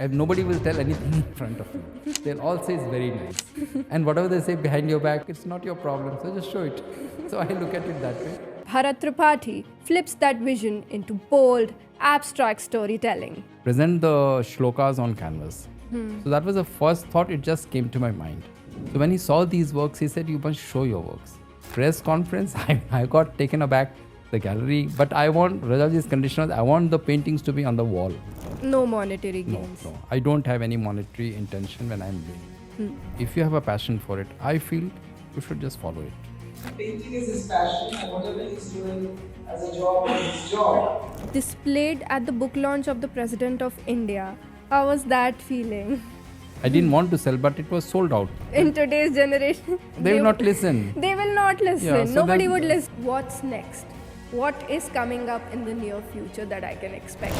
And nobody will tell anything in front of you. They'll all say it's very nice. And whatever they say behind your back, it's not your problem. So just show it. So I look at it that way. Bharat Tripathi flips that vision into bold, abstract storytelling. Present the shlokas on canvas. So that was the first thought, it just came to my mind. So when he saw these works, he said, you must show your works. Press conference, I got taken aback, the gallery, but I want, Rajaji's condition was, I want the paintings to be on the wall. No monetary gains. No, I don't have any monetary intention when I'm doing it. If you have a passion for it, I feel you should just follow it. Painting is his passion, and whatever he's doing as a job is his job. Displayed at the book launch of the President of India. How was that feeling? I didn't want to sell, but it was sold out. In today's generation, They will not listen. They will not listen. Yeah, so Nobody then- would listen. What's next? What is coming up in the near future that I can expect?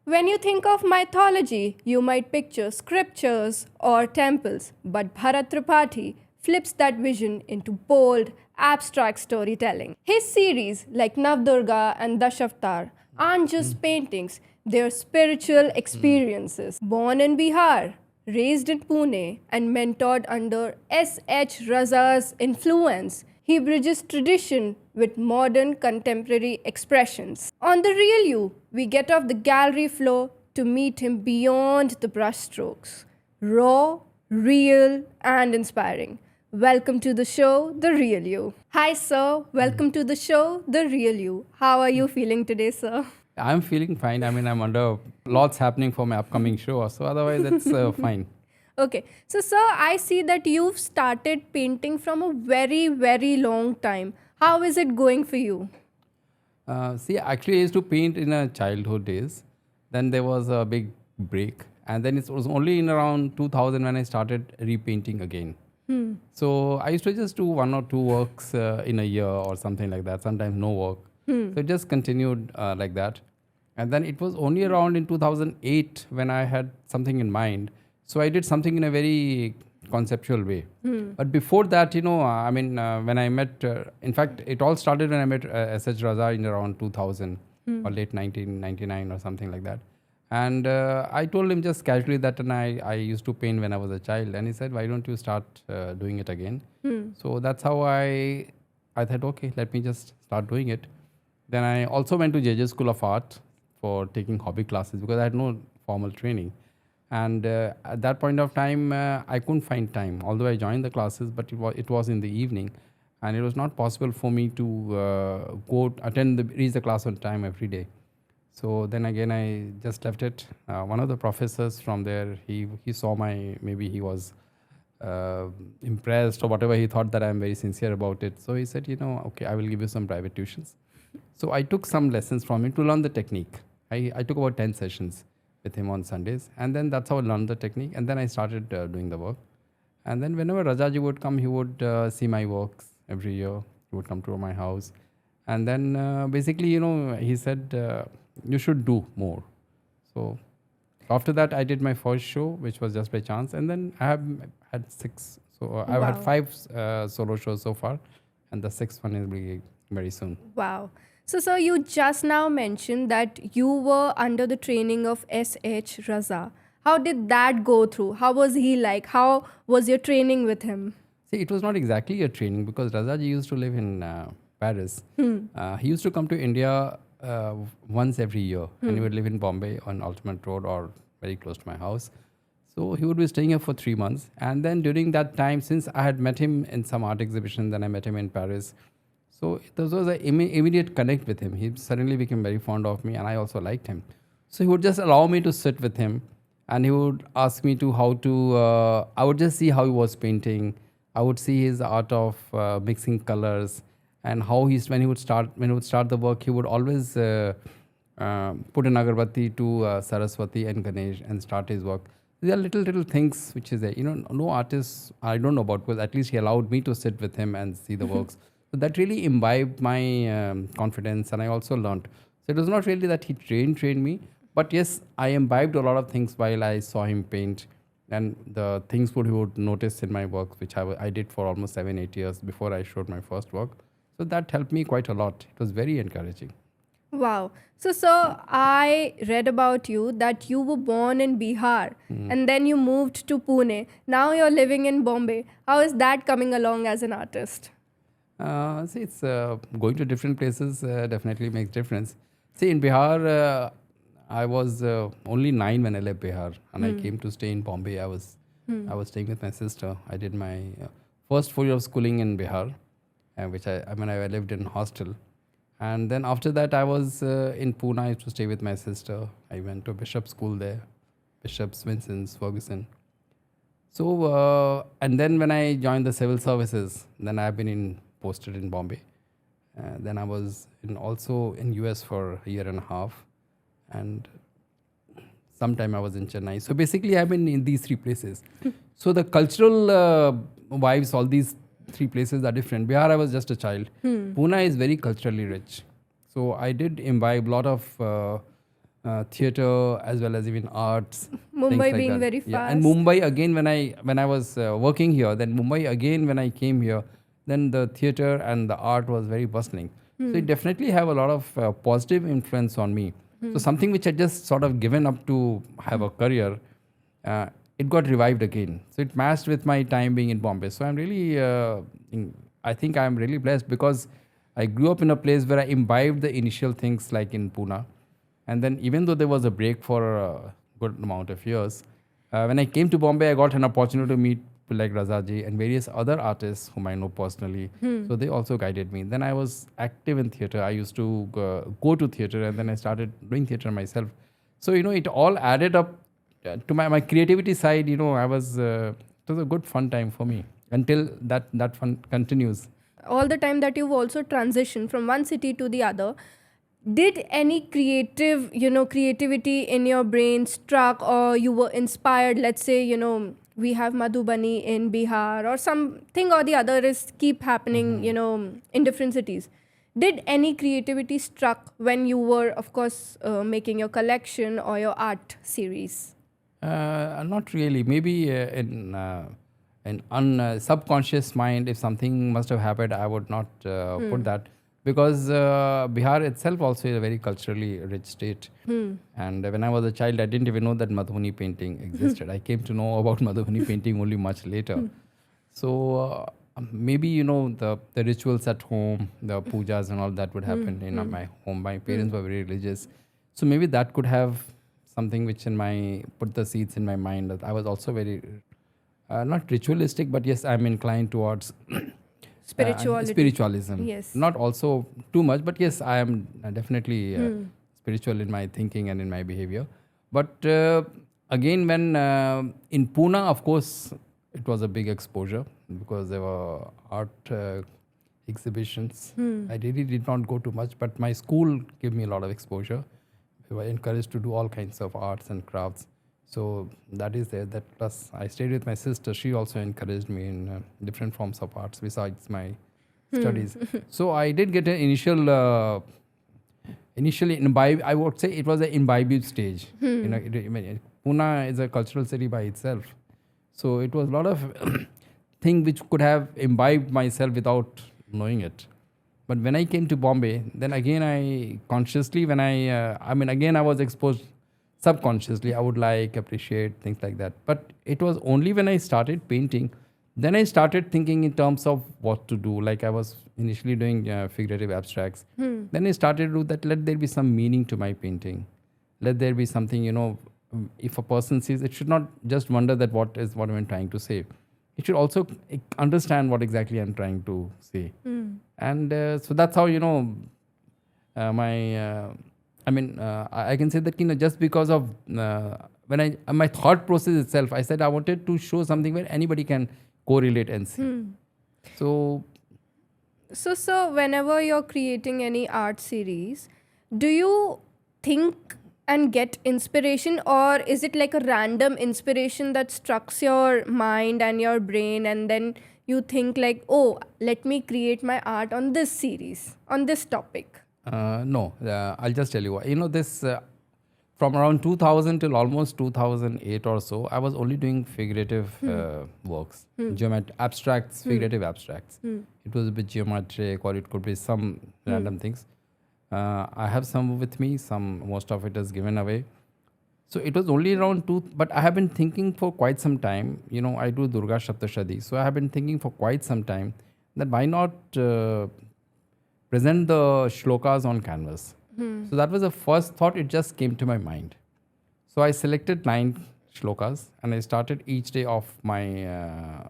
When you think of mythology, you might picture scriptures or temples, but Bharat Tripathi flips that vision into bold, abstract storytelling. His series, like Navdurga and Dashavatar, aren't just paintings, they're spiritual experiences. Born in Bihar, raised in Pune, and mentored under S.H. Raza's influence, he bridges tradition with modern contemporary expressions. On The Real You, we get off the gallery floor to meet him beyond the brushstrokes. Raw, real, and inspiring. Welcome to the show, The Real You. Hi, sir. Welcome to the show, The Real You. How are you feeling today, sir? I'm feeling fine. I mean, I'm under lots happening for my upcoming show. So otherwise, it's fine. Okay. So, sir, I see that you've started painting from a very, very long time. How is it going for you? See, actually, I used to paint in a childhood days. Then there was a big break. And then it was only in around 2000 when I started repainting again. So I used to just do 1 or 2 works in a year or something like that. Sometimes no work. So it just continued like that. And then it was only around in 2008 when I had something in mind. So I did something in a very conceptual way. But before that, I mean, when I met, in fact, it all started when I met S.H. Raza in around 2000 or late 1999 or something like that. And I told him just casually that I used to paint when I was a child. And he said, why don't you start doing it again? So that's how I thought, okay, let me just start doing it. Then I also went to JJ School of Art for taking hobby classes because I had no formal training. And at that point of time, I couldn't find time. Although I joined the classes, but it was in the evening. And it was not possible for me to reach the class on time every day. So then again, I just left it. One of the professors from there, he saw maybe he was impressed or whatever. He thought that I'm very sincere about it. So he said, okay, I will give you some private tuitions. So I took some lessons from him to learn the technique. I took about 10 sessions with him on Sundays. And then that's how I learned the technique. And then I started doing the work. And then whenever Rajaji would come, he would see my works every year. He would come to my house. And then basically, he said, you should do more. So after that, I did my first show, which was just by chance. And then I have had 6. So I've had 5 solo shows so far. And the 6th one is really very soon. Wow. So, sir, you just now mentioned that you were under the training of S.H. Raza. How did that go through? How was he like? How was your training with him? See, it was not exactly a training because Razaji used to live in Paris. He used to come to India once every year. And he would live in Bombay on Ultimate Road or very close to my house. So he would be staying here for 3 months. And then during that time, since I had met him in some art exhibition, then I met him in Paris. So there was an immediate connect with him. He suddenly became very fond of me and I also liked him. So he would just allow me to sit with him and he would ask me I would just see how he was painting. I would see his art of mixing colors and how when he would start the work, he would always put an agarbatti to Saraswati and Ganesh and start his work. These are little things which is there. No artist, I don't know about, because at least he allowed me to sit with him and see the works. So that really imbibed my confidence and I also learned. So it was not really that he trained me, but yes, I imbibed a lot of things while I saw him paint and the things he would notice in my work, which I did for almost 7-8 years before I showed my first work. So that helped me quite a lot. It was very encouraging. Wow. So, sir, I read about you that you were born in Bihar and then you moved to Pune. Now you're living in Bombay. How is that coming along as an artist? See, it's going to different places definitely makes difference. See, in Bihar, I was only 9 when I left Bihar, and I came to stay in Bombay. I was staying with my sister. I did my first 4 years of schooling in Bihar, which I lived in hostel, and then after that I was in Pune. I used to stay with my sister. I went to Bishop School there, Bishop Swenson's Ferguson. So and then when I joined the civil services, then I've been posted in Bombay. Then I was also in US for a year and a half, and sometime I was in Chennai. So basically, I've been in these 3 places. So the cultural vibes, all these 3 places are different. Bihar, I was just a child. Pune is very culturally rich. So I did imbibe a lot of theatre as well as even arts. Mumbai things like being that. very Yeah, and fast. Mumbai again when I was working here. Then Mumbai again when I came here. Then the theatre and the art was very bustling. So it definitely have a lot of positive influence on me. So something which I just sort of given up to have a career, it got revived again. So it matched with my time being in Bombay. So I'm really, I think I'm really blessed because I grew up in a place where I imbibed the initial things like in Pune. And then even though there was a break for a good amount of years, when I came to Bombay, I got an opportunity to meet people like Razaji and various other artists whom I know personally. So they also guided me. Then I was active in theatre. I used to go to theatre and then I started doing theatre myself. So, it all added up to my creativity side. It was a good fun time for me until that fun continues. All the time that you've also transitioned from one city to the other, did any creativity in your brain struck or you were inspired? Let's say, we have Madhubani in Bihar or something or the other is keep happening, in different cities. Did any creativity struck when you were, of course, making your collection or your art series? Not really. Maybe in subconscious mind, if something must have happened, I would not put that because Bihar itself also is a very culturally rich state. And when I was a child, I didn't even know that Madhubani painting existed. I came to know about Madhubani painting only much later. So maybe the rituals at home, the pujas and all that would happen in my home. My parents were very religious, so maybe that could have something which put the seeds in my mind. That I was also very not ritualistic, but yes, I'm inclined towards spiritualism. Yes. Not also too much, but yes, I am definitely spiritual in my thinking and in my behavior. But again, when in Pune, of course, it was a big exposure because there were art exhibitions. I really did not go too much, but my school gave me a lot of exposure. We were encouraged to do all kinds of arts and crafts. So that is there. That plus, I stayed with my sister. She also encouraged me in different forms of arts besides my studies. So I did get an initially imbibe. I would say it was an imbibed stage. Pune is a cultural city by itself. So it was a lot of thing which could have imbibed myself without knowing it. But when I came to Bombay, then again I consciously, again I was exposed subconsciously. I would appreciate things like that. But it was only when I started painting, then I started thinking in terms of what to do. Like I was initially doing figurative abstracts. Then I started to do that. Let there be some meaning to my painting. Let there be something, if a person sees, it should not just wonder that what I'm trying to say. It should also understand what exactly I'm trying to say. And so that's how, I can say that, just because of my thought process itself, I said I wanted to show something where anybody can correlate and see. So, So, whenever you're creating any art series, do you think and get inspiration, or is it like a random inspiration that strikes your mind and your brain, and then you think like, oh, let me create my art on this series, on this topic? no, I'll just tell you what. This from around 2000 till almost 2008 or so, I was only doing figurative works, abstracts, figurative abstracts. It was a bit geometric, or it could be some random things. I have some with me, most of it is given away. So it was only around but I have been thinking for quite some time. I do Durga Saptashadi, so I have been thinking for quite some time that why not present the shlokas on canvas. So that was the first thought, it just came to my mind. So I selected 9 shlokas and I started each day of my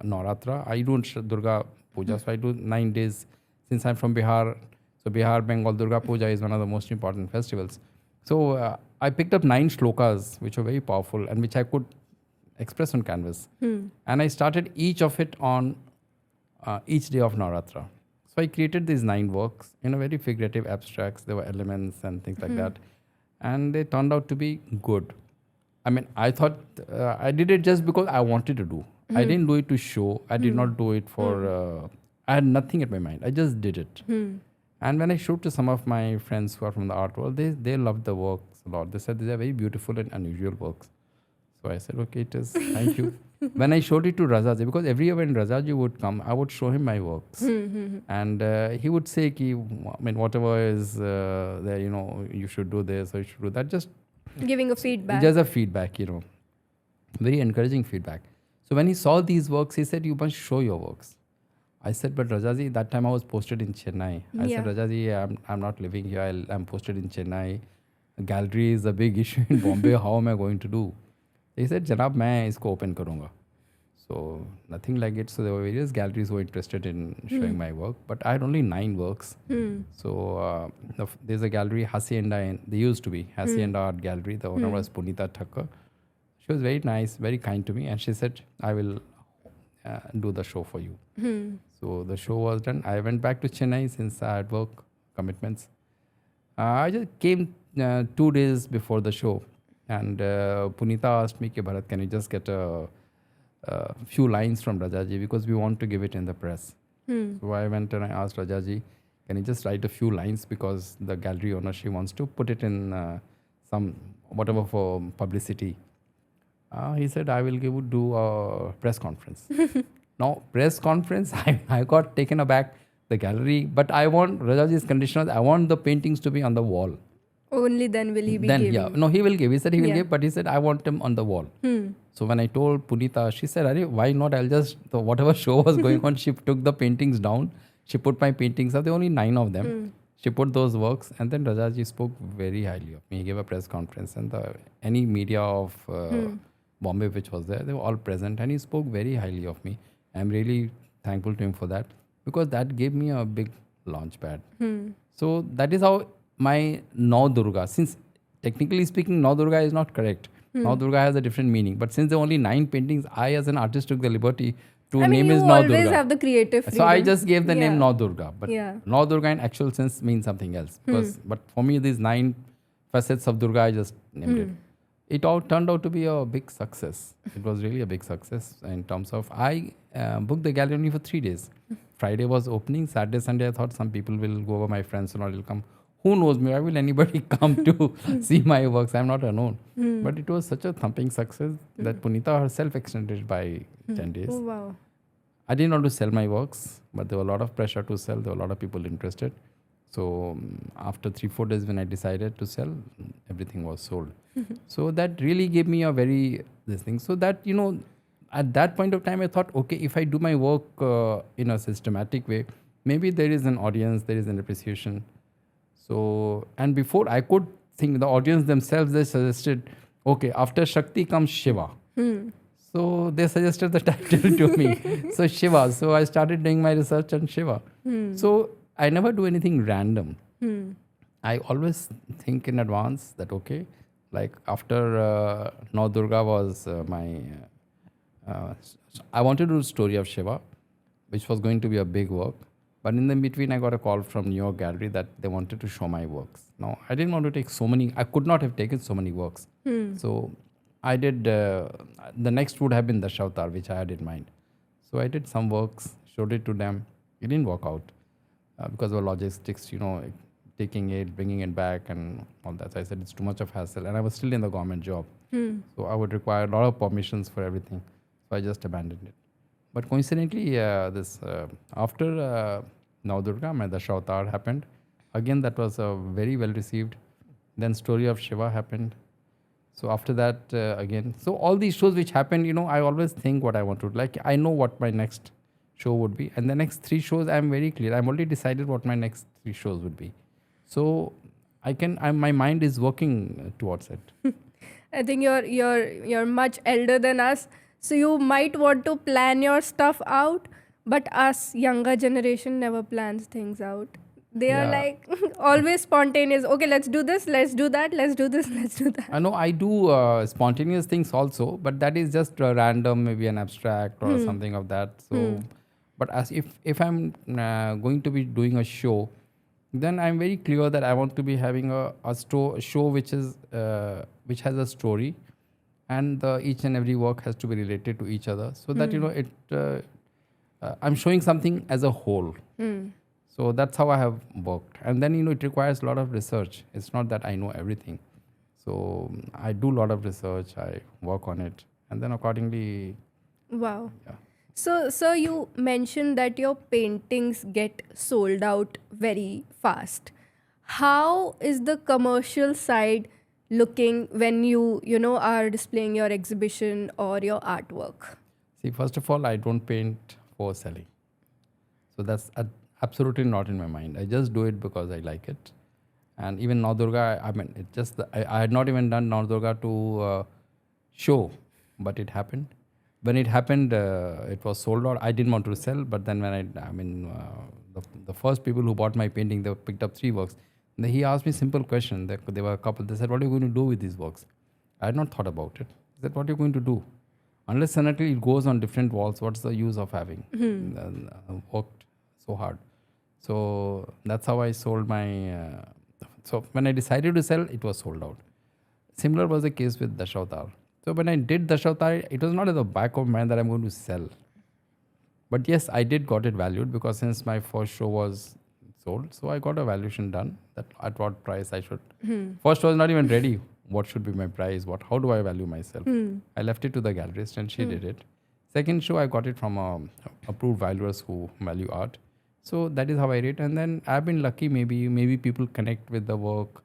Navratra. I do Durga Puja, so I do 9 days. Since I'm from Bihar, so Bihar, Bengal, Durga Puja is one of the most important festivals. So I picked up 9 shlokas, which were very powerful and which I could express on canvas. And I started each of it on each day of Navratra. So I created these 9 works in a very figurative abstracts. There were elements and things like that. And they turned out to be good. I mean, I thought I did it just because I wanted to do. I didn't do it to show. I did not do it for... I had nothing in my mind. I just did it. And when I showed to some of my friends who are from the art world, they loved the works a lot. They said these are very beautiful and unusual works. So I said, okay, it is. Thank you. When I showed it to Razaji, because every year when Razaji would come, I would show him my works. And he would say, whatever is there, you should do this or you should do that. Just giving a feedback. Just a feedback, very encouraging feedback. So when he saw these works, he said, you must show your works. I said, but Rajaji, that time I was posted in Chennai. I said, Rajaji, I'm not living here. I'm posted in Chennai. Gallery is a big issue in Bombay. How am I going to do? He said, Janab, मैं इसको open करूँगा. So nothing like it. So there were various galleries who were interested in showing my work, but I had only 9 works. So there's a gallery, Hacienda, they used to be Hacienda Art Gallery. The owner was Punita Thakkar. She was very nice, very kind to me, and she said, I will do the show for you. So the show was done. I went back to Chennai since I had work commitments. I just came 2 days before the show, and Punita asked me, Bharat, can you just get a few lines from Rajaji, because we want to give it in the press. So I went and I asked Rajaji, can you just write a few lines, because the gallery owner, she wants to put it in whatever for publicity. He said, I will do a press conference. Now, press conference, I got taken aback, the gallery, but I want Rajaji's condition, I want the paintings to be on the wall. Only then will he be giving. Yeah, no, he will give. He said he will give, but he said, I want him on the wall. So when I told Punita, she said, Arey, why not? I'll just, whatever show was going on, she took the paintings down. She put my paintings up. There were only 9 of them. She put those works, and then Rajaji spoke very highly of me. He gave a press conference, and any media of Bombay which was there, they were all present, and he spoke very highly of me. I'm really thankful to him for that, because that gave me a big launch pad. So that is how my Nau Durga, since technically speaking, Nau Durga is not correct. Nau Durga has a different meaning. But since there are only 9 paintings, I as an artist took the liberty to name is Nau Durga. You always have the creative freedom. So I just gave the name Nau Durga. But Nau Durga in actual sense means something else. But for me, these 9 facets of Durga, I just named it. It all turned out to be a big success. It was really a big success in terms of, I booked the gallery only for 3 days. Friday was opening. Saturday, Sunday, I thought some people will go over, my friends and all will come. Who knows me? Why will anybody come to see my works? I'm not unknown. But it was such a thumping success that Punita herself extended it by 10 days. Oh, wow. I didn't want to sell my works, but there were a lot of pressure to sell. There were a lot of people interested. So after 3-4 days when I decided to sell, everything was sold. So that really gave me a very, this thing. So that, at that point of time, I thought, okay, if I do my work in a systematic way, maybe there is an audience, there is an appreciation. So, and before I could think, the audience themselves, they suggested, okay, after Shakti comes Shiva. So they suggested the title to me. So Shiva. So I started doing my research on Shiva. So I never do anything random. I always think in advance that, okay, like after Nau Durga was I wanted to do a story of Shiva, which was going to be a big work. But in the between, I got a call from New York Gallery that they wanted to show my works. Now, I didn't want to take so many, I could not have taken so many works. So I did, the next would have been the Shavatar, which I had in mind. So I did some works, showed it to them. It didn't work out because of logistics, taking it, bringing it back, and all that. So I said it's too much of hassle, and I was still in the government job, so I would require a lot of permissions for everything. So I just abandoned it. But coincidentally, this after Navdurga, my Dashavatar happened. Again, that was very well received. Then story of Shiva happened. So after that, again, so all these shows which happened, I always think what I want to do. Like I know what my next show would be, and the next 3 shows I'm very clear. I'm already decided what my next 3 shows would be. So my mind is working towards it. I think you're much elder than us, so you might want to plan your stuff out. But us younger generation never plans things out. They are Yeah. like always spontaneous. Okay, let's do this, let's do that, let's do this, let's do that. I know I do spontaneous things also, but that is just random, maybe an abstract or something of that. So, but as if I'm going to be doing a show, then I'm very clear that I want to be having a show which which has a story, and each and every work has to be related to each other, so that I'm showing something as a whole. So that's how I have worked. And then, it requires a lot of research. It's not that I know everything. So I do a lot of research, I work on it. And then accordingly, Wow. yeah. So you mentioned that your paintings get sold out very fast. How is the commercial side looking when you are displaying your exhibition or your artwork? See, first of all, I don't paint for selling. So that's absolutely not in my mind. I just do it because I like it. And even Navdurga, I mean, it just I had not even done Navdurga to show, but it happened. When it happened, it was sold out. I didn't want to sell, but then when the first people who bought my painting, they picked up 3 works. And he asked me a simple question. They were a couple. They said, "What are you going to do with these works?" I had not thought about it. I said, "What are you going to do? Unless suddenly it goes on different walls, what's the use of having?" And, worked so hard. So that's how I sold my. So when I decided to sell, it was sold out. Similar was the case with Dashavatar. So when I did Dashavatar, it was not at the back of my mind that I'm going to sell. But yes, I did got it valued, because since my first show was sold, so I got a valuation done that at what price I should. First was not even ready. What should be my price? How do I value myself? I left it to the gallerist and she did it. Second show, I got it from approved valuers who value art. So that is how I rate. And then I've been lucky. Maybe people connect with the work,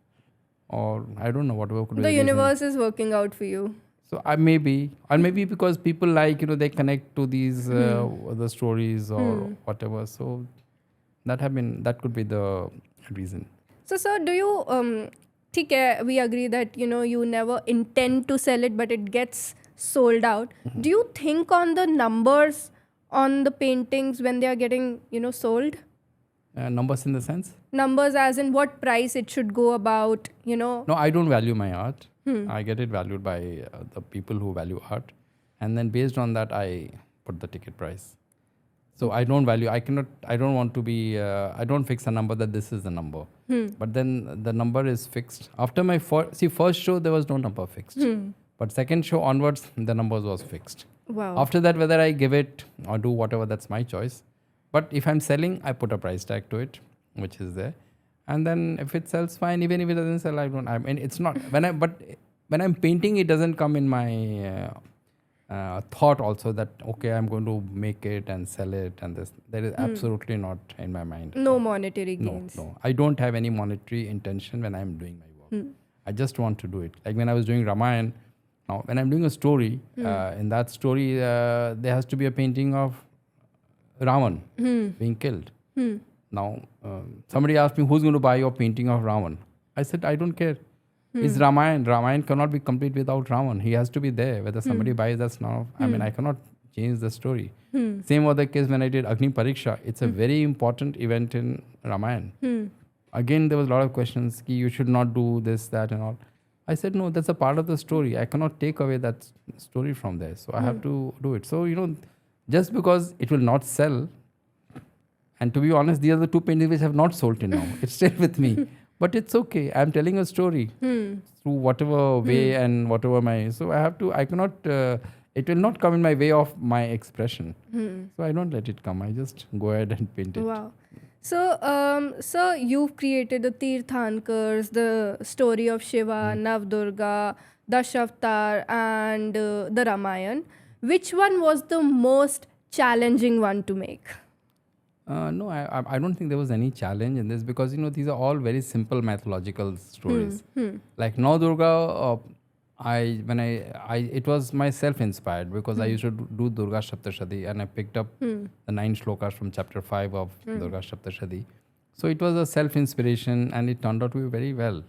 or I don't know whatever could be The reason. universe is working out for you. So or maybe because people like they connect to these the stories or whatever. So that could be the reason. So, sir, do you, ठीक है, we agree that, you never intend to sell it, but it gets sold out. Do you think on the numbers on the paintings when they are getting, sold? Numbers in the sense? Numbers as in what price it should go about, No, I don't value my art. I get it valued by the people who value art. And then based on that, I put the ticket price. So I don't value, I don't want to be, I don't fix a number that this is the number. But then the number is fixed. After my first show, there was no number fixed. But second show onwards, the numbers was fixed. Wow. After that, whether I give it or do whatever, that's my choice. But if I'm selling, I put a price tag to it, which is there. And then if it sells, fine. Even if it doesn't sell, I mean, it's not, when I'm painting, it doesn't come in my thought also that, okay, I'm going to make it and sell it and this. That is absolutely not in my mind. No monetary gains. No. I don't have any monetary intention when I'm doing my work. I just want to do it. Like when I was doing Ramayana, now when I'm doing a story, in that story, there has to be a painting of Ravan being killed. Now, somebody asked me, who's going to buy your painting of Ravan? I said, I don't care. It's Ramayana. Ramayana cannot be complete without Ravan. He has to be there. Whether somebody buys, that's now. I mean, I cannot change the story. Same was the case when I did Agni Pariksha. It's a very important event in Ramayana. Again, there was a lot of questions. You should not do this, that, and all. I said, no, that's a part of the story. I cannot take away that story from there. So I have to do it. So, just because it will not sell, and to be honest, these are the 2 paintings which have not sold till now. It's still with me. But it's okay. I'm telling a story through whatever way and whatever I cannot, it will not come in my way of my expression. So I don't let it come. I just go ahead and paint it. Wow. So you've created the Tirthankars, the story of Shiva, Navdurga, Dashavatar, and the Ramayan. Which one was the most challenging one to make? No, I don't think there was any challenge in this because these are all very simple mythological stories. Like Now Durga, it was myself inspired because I used to do Durga Saptashadi and I picked up the 9 shlokas from chapter 5 of Durga Saptashadi. So it was a self inspiration and it turned out to be very well.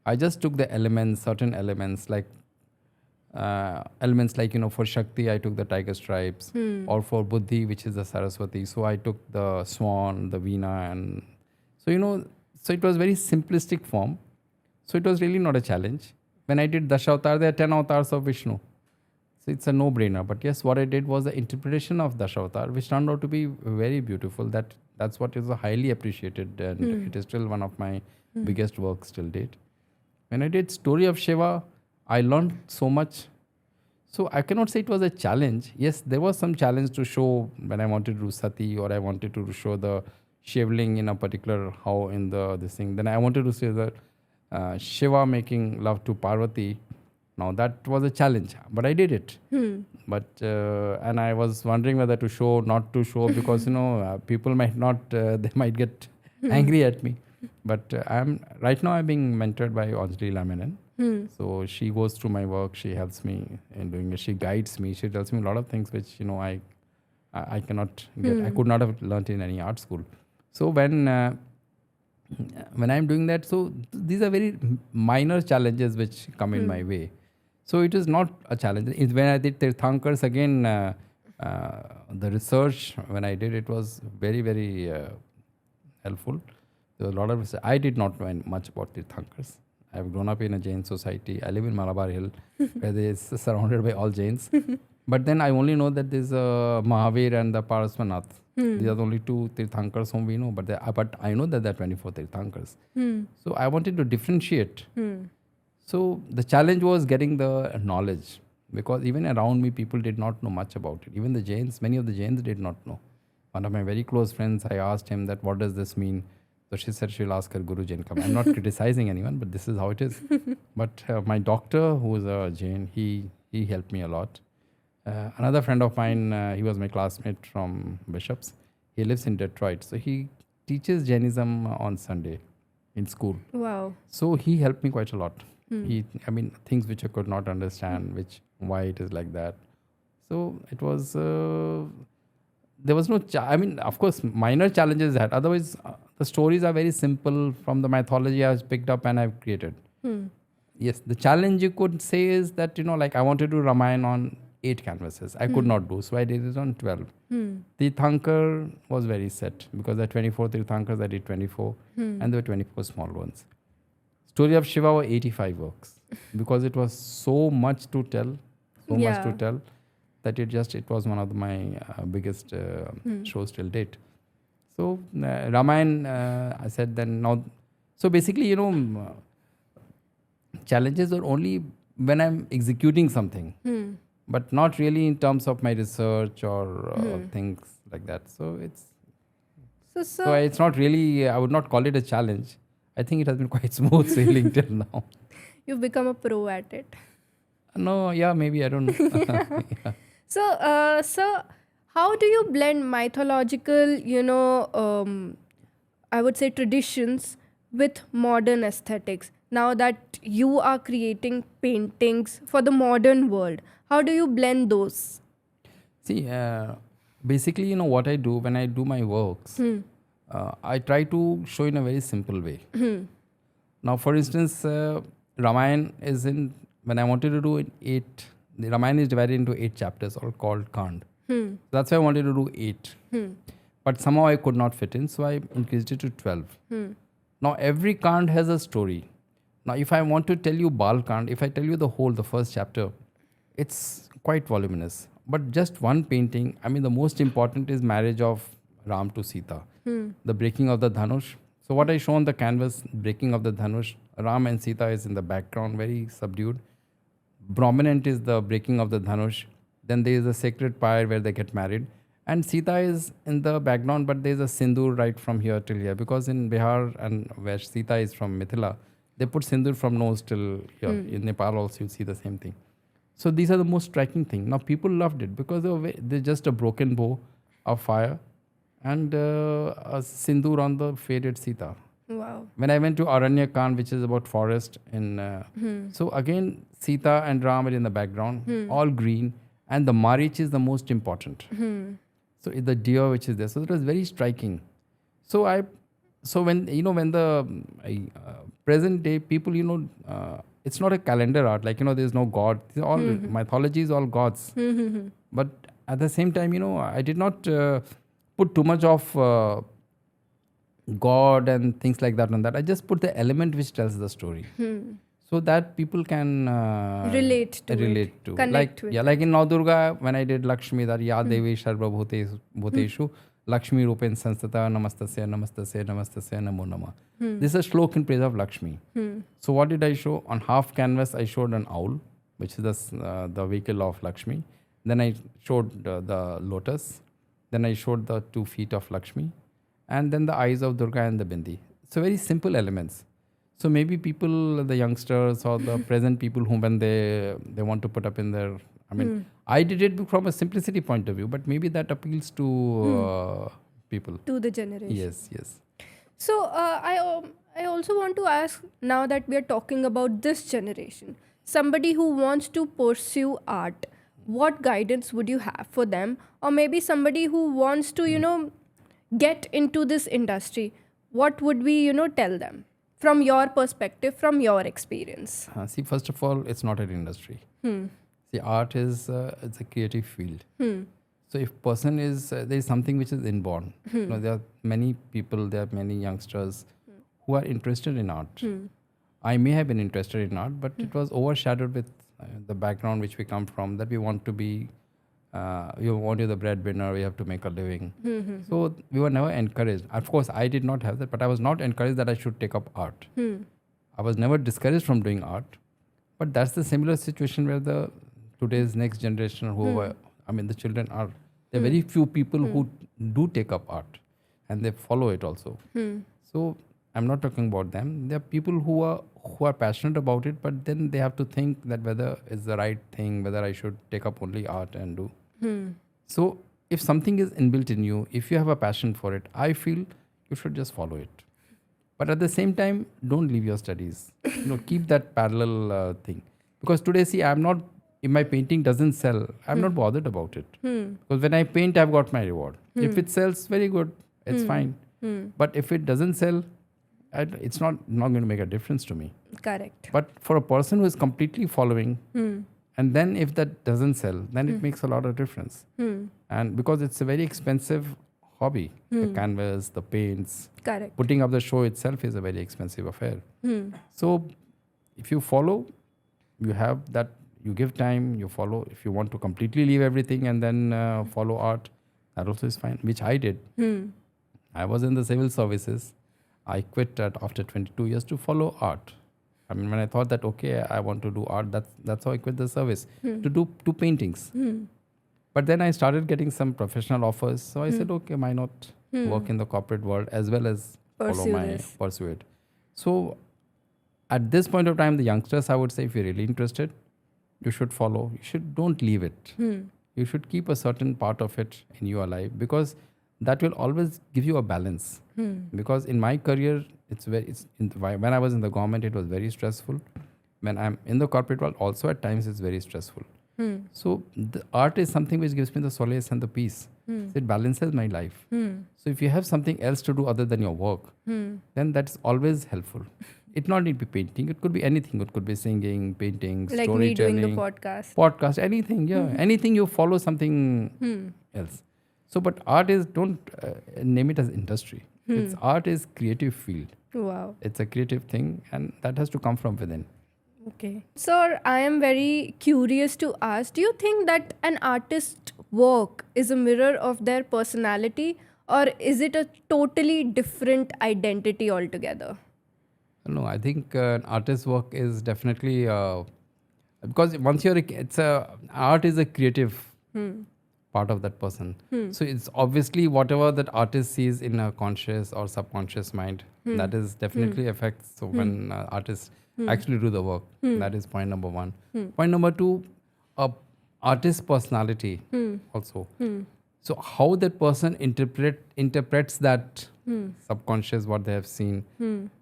I just took the elements, certain elements like for Shakti I took the tiger stripes, or for Buddhi which is the Saraswati, so I took the swan, the veena, and so it was very simplistic form, so it was really not a challenge. When I did Dashavatar, there are 10 avatars of Vishnu, so it's a no-brainer. But yes, what I did was the interpretation of Dashavatar, which turned out to be very beautiful. That's what is highly appreciated, and it is still one of my biggest works till date. When I did story of Shiva, I learned so much. So I cannot say it was a challenge. Yes, there was some challenge to show when I wanted to do Sati, or I wanted to show the Shivling in a particular how in this thing. Then I wanted to say the Shiva making love to Parvati. Now that was a challenge, but I did it. But and I was wondering whether to show, not to show, because people might not, they might get angry at me. But I'm being mentored by Anjali Lamanan. So she goes through my work. She helps me in doing it. She guides me. She tells me a lot of things which I cannot get. I could not have learnt in any art school. So when I'm doing that, so these are very minor challenges which come in my way. So it is not a challenge. When I did Tirthankars again, the research when I did it was very, very helpful. There was a lot of I did not know much about Tirthankars. I've grown up in a Jain society. I live in Malabar Hill, where they is surrounded by all Jains. But then I only know that there's Mahavir and the Paraswanath. These are the only 2 Tirthankars whom we know. But I know that there are 24 Tirthankars. So I wanted to differentiate. So the challenge was getting the knowledge, because even around me, people did not know much about it. Even the Jains, many of the Jains did not know. One of my very close friends, I asked him that, what does this mean? So she said she'll ask her Guru Jain. I'm not criticizing anyone, but this is how it is. But my doctor, who is a Jain, he helped me a lot. Another friend of mine, he was my classmate from Bishops. He lives in Detroit. So he teaches Jainism on Sunday in school. Wow. So he helped me quite a lot. Things which I could not understand, why it is like that. So it was, there was no, of course, minor challenges that. Otherwise, the stories are very simple from the mythology I've picked up and I've created. Yes, the challenge you could say is that, I wanted to Ramayana on 8 canvases. I could not do, so I did it on 12. Tirthankar was very set, because there are 24 Tirthankars, I did 24, and there were 24 small ones. Story of Shiva were 85 works, because it was so much to tell, that it was one of my biggest shows till date. So Ramayana, I said then now. So basically, challenges are only when I'm executing something, but not really in terms of my research or things like that. So it's not really. I would not call it a challenge. I think it has been quite smooth sailing till now. You've become a pro at it. No, yeah, maybe I don't know. Yeah. So, how do you blend mythological, I would say traditions with modern aesthetics? Now that you are creating paintings for the modern world, how do you blend those? See, basically, what I do when I do my works, I try to show in a very simple way. Now, for instance, Ramayana is in, when I wanted to do it 8, the Ramayana is divided into 8 chapters, all called Kand. So that's why I wanted to do 8. But somehow I could not fit in, so I increased it to 12. Now, every Kand has a story. Now, if I want to tell you Bal Kand, if I tell you the first chapter, it's quite voluminous. But just one painting, the most important is marriage of Ram to Sita, the breaking of the Dhanush. So what I show on the canvas, breaking of the Dhanush, Ram and Sita is in the background, very subdued. Prominent is the breaking of the Dhanush. Then there is a sacred pyre where they get married. And Sita is in the background, but there's a sindoor right from here till here. Because in Bihar and where Sita is from Mithila, they put sindoor from nose till here. In Nepal also you see the same thing. So these are the most striking thing. Now people loved it because they're just a broken bow of fire and a sindoor on the faded Sita. Wow. When I went to Aranyakan, which is about forest, so again Sita and Ram are in the background, all green, and the Marich is the most important. So the deer which is there, so it was very striking. So when when the present day people, it's not a calendar art, like there's no god. These are all mythology is all gods. But at the same time, I did not put too much of God and things like that on that. I just put the element which tells the story, so that people can Relate to it. to. Connect with Like in Navdurga, when I did Lakshmi, that Ya Devi Sarva Bhuteshu, Lakshmi Rupen Sanstata Namastasya Namastasya Namastasya Namo Nama. This is a shlok in praise of Lakshmi. So what did I show? On half canvas, I showed an owl, which is the vehicle of Lakshmi. Then I showed the lotus. Then I showed the 2 feet of Lakshmi. And then the eyes of Durga and the bindi. So very simple elements. So maybe people, the youngsters or the present people whom when they want to put up in their, I did it from a simplicity point of view, but maybe that appeals to people. to the generation. Yes. So I also want to ask, now that we are talking about this generation, somebody who wants to pursue art, what guidance would you have for them? Or maybe somebody who wants to, get into this industry, what would we, tell them from your perspective, from your experience? See, first of all, it's not an industry. See, art is it's a creative field. So if person is, there is something which is inborn. There are many people, there are many youngsters who are interested in art. I may have been interested in art, but it was overshadowed with the background which we come from, that we want to be, you want to be the breadwinner, we have to make a living. So we were never encouraged. Of course, I did not have that, but I was not encouraged that I should take up art. I was never discouraged from doing art. But that's the similar situation where today's next generation, who the children are, there are very few people who do take up art and they follow it also. So I'm not talking about them. There are people who are passionate about it, but then they have to think that whether it's the right thing, whether I should take up only art and do. So if something is inbuilt in you, if you have a passion for it, I feel you should just follow it. But at the same time, don't leave your studies. Keep that parallel thing. Because today, see, if my painting doesn't sell, I'm not bothered about it. Because when I paint, I've got my reward. If it sells, very good, it's fine. But if it doesn't sell, it's not going to make a difference to me. Correct. But for a person who is completely following, and then if that doesn't sell, then it makes a lot of difference. And because it's a very expensive hobby, the canvas, the paints. Correct. Putting up the show itself is a very expensive affair. So if you follow, you have that, you give time, you follow. If you want to completely leave everything and then follow art, that also is fine, which I did. I was in the civil services. I quit after 22 years to follow art. When I thought that, okay, I want to do art, that's how I quit the service, to do paintings. But then I started getting some professional offers. So I said, okay, why not work in the corporate world as well as pursue it. So at this point of time, the youngsters, I would say, if you're really interested, you should follow. Don't leave it. You should keep a certain part of it in your life, because that will always give you a balance. Because in my career, when I was in the government, it was very stressful. When I'm in the corporate world, also at times it's very stressful. So the art is something which gives me the solace and the peace. So it balances my life. So if you have something else to do other than your work, then that's always helpful. It not need to be painting. It could be anything. It could be singing, painting, like storytelling. me doing the podcast. Anything. Yeah, anything you follow something else. So, but art is, don't name it as industry. It's art is creative field. Wow. It's a creative thing, and that has to come from within. Okay. Sir, I am very curious to ask, do you think that an artist's work is a mirror of their personality, or is it a totally different identity altogether? No, I think an artist's work is definitely because once art is a creative part of that person. So it's obviously whatever that artist sees in a conscious or subconscious mind, that is definitely affects so when artists actually do the work. That is point number one. Point number two, artist personality also. So how that person interprets that subconscious what they have seen,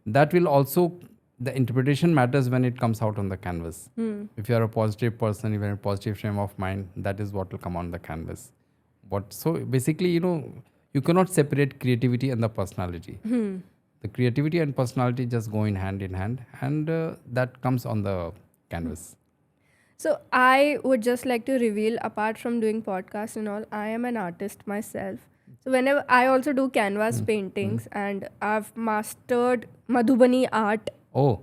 that will also, the interpretation matters when it comes out on the canvas. If you are a positive person, if you are a positive frame of mind, that is what will come on the canvas. So basically, you cannot separate creativity and the personality. The creativity and personality just go in hand, and that comes on the canvas. So I would just like to reveal, apart from doing podcasts and all, I am an artist myself. So whenever I also do canvas paintings, and I've mastered Madhubani art. Oh,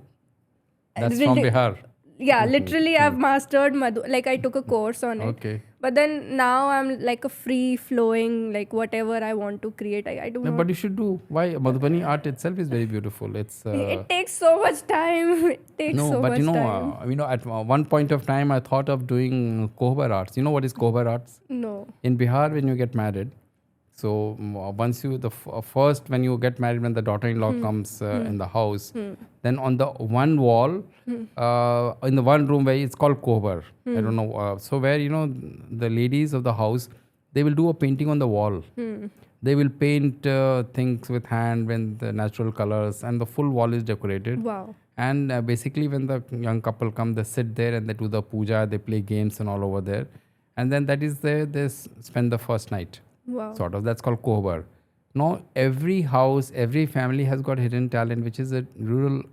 that's from Bihar. Yeah, literally I've mastered like I took a course on it. Okay. But then now I'm like a free flowing, like whatever I want to create, I do No, not. but you should do. Why? Madhubani art itself is very beautiful. It's It takes so much time. It takes no, so but much time. at one point of time, I thought of doing kohbar arts. You know what is kohbar arts? No. In Bihar, when you get married, so once you first when you get married, when the daughter-in-law comes in the house, then on the one wall, in the one room where it's called kohbar. I don't know. So where the ladies of the house, they will do a painting on the wall. They will paint things with hand with the natural colors, and the full wall is decorated. Wow. And basically, when the young couple come, they sit there and they do the puja, they play games and all over there. And then that is there, they spend the first night. Wow. Sort of. That's called kohbar. Now, every house, every family has got hidden talent, which is a rural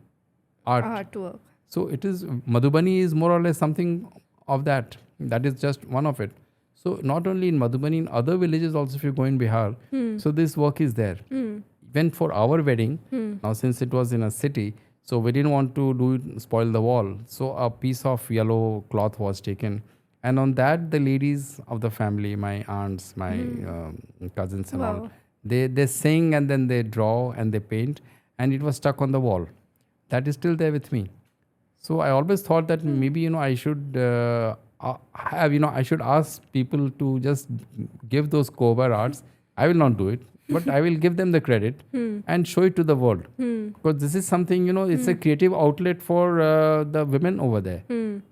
art. Artwork. So it is, Madhubani is more or less something of that. That is just one of it. So not only in Madhubani, in other villages also, if you go in Bihar, so this work is there. Even for our wedding, now since it was in a city, so we didn't want to spoil the wall. So a piece of yellow cloth was taken. And on that, the ladies of the family, my aunts, my cousins and all, they sing and then they draw and they paint, and it was stuck on the wall. That is still there with me. So I always thought that maybe I should I should ask people to just give those kohbar arts. I will not do it, but I will give them the credit and show it to the world, because this is something it's a creative outlet for the women over there.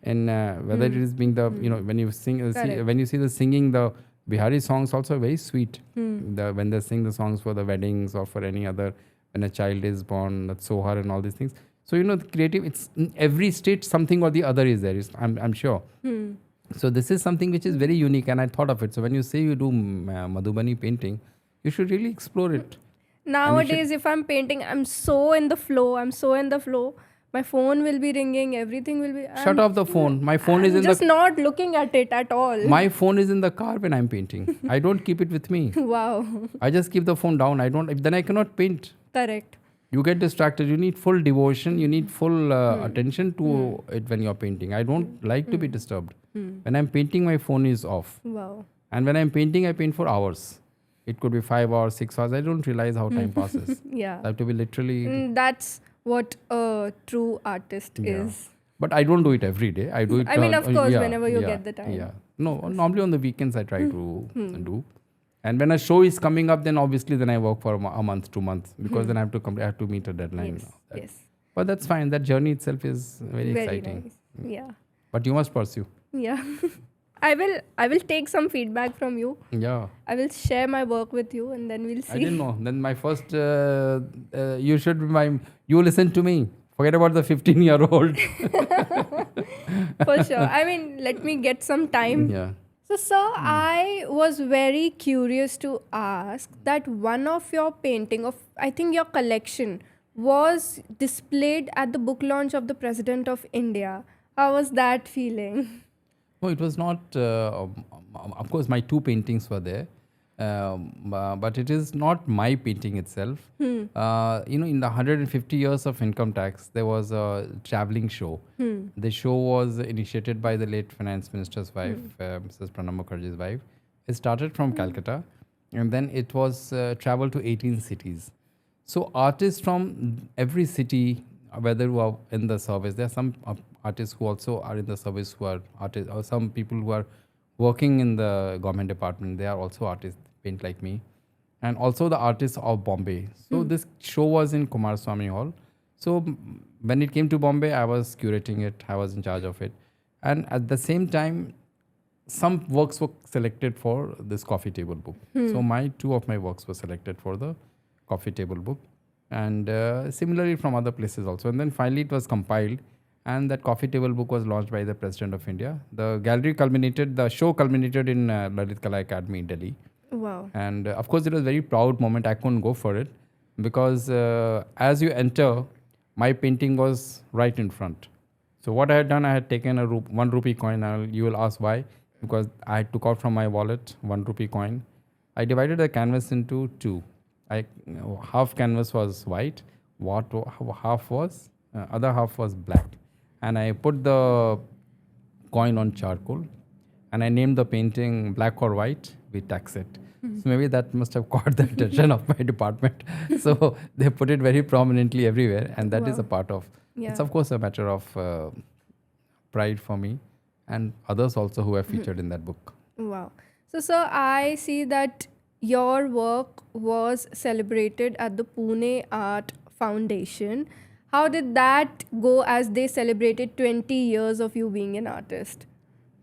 And whether it is being the when you sing when you see the singing, the Bihari songs also are very sweet. When they sing the songs for the weddings or for any other, when a child is born, that sohar and all these things. So the creative, it's in every state something or the other is there. I'm sure. So this is something which is very unique, and I thought of it. So when you say you do Madhubani painting, you should really explore it. Nowadays, if I'm painting, I'm so in the flow. My phone will be ringing. Everything will be. Shut off the phone. My phone is in just not looking at it at all. My phone is in the car when I'm painting. I don't keep it with me. Wow. I just keep the phone down. Then I cannot paint. Correct. You get distracted. You need full devotion. You need full attention to it when you're painting. I don't like to be disturbed. When I'm painting, my phone is off. Wow. And when I'm painting, I paint for hours. It could be 5 hours, 6 hours. I don't realize how time passes. Yeah. I have to be literally... That's what a true artist is. But I don't do it every day. I do it... I mean, of course, whenever you get the time. Yeah. No, normally on the weekends I try to do. And when a show is coming up, then obviously then I work for a month, 2 months, because then I have to meet a deadline. Yes. But that's fine. That journey itself is very exciting. Nice. Yeah. But you must pursue. Yeah. I will take some feedback from you. Yeah. I will share my work with you, and then we'll see. I didn't know. Then my first, you listen to me. Forget about the 15-year-old. For sure. I mean, let me get some time. Yeah. So, sir, I was very curious to ask that one of your painting of, I think your collection, was displayed at the book launch of the President of India. How was that feeling? No, it was not. Of course, my 2 paintings were there, but it is not my painting itself. In the 150 years of income tax, there was a traveling show. The show was initiated by the late finance minister's wife, Mrs. Pranab Mukherjee's wife. It started from Calcutta, and then it was traveled to 18 cities. So artists from every city, whether who are in the service, there are some artists who also are in the service who are artists, or some people who are working in the government department. They are also artists, paint like me, and also the artists of Bombay. So this show was in Kumaraswamy Hall. So when it came to Bombay, I was curating it. I was in charge of it, and at the same time, some works were selected for this coffee table book. So two of my works were selected for the coffee table book, and similarly from other places also. And then finally it was compiled, and that coffee table book was launched by the President of India. The show culminated in Lalit Kala Academy in Delhi. Wow. And of course, it was a very proud moment. I couldn't go for it because as you enter, my painting was right in front. So what I had done, I had taken a 1 rupee coin. You will ask why? Because I took out from my wallet 1 rupee coin. I divided the canvas into two. Half canvas was white, other half was black, and I put the coin on charcoal, and I named the painting Black or White, we tax it. So maybe that must have caught the attention of my department. So they put it very prominently everywhere, and that is a part of. It's of course a matter of pride for me and others also who have featured in that book. Wow. So, sir, I see that your work was celebrated at the Pune Art Foundation. How did that go as they celebrated 20 years of you being an artist?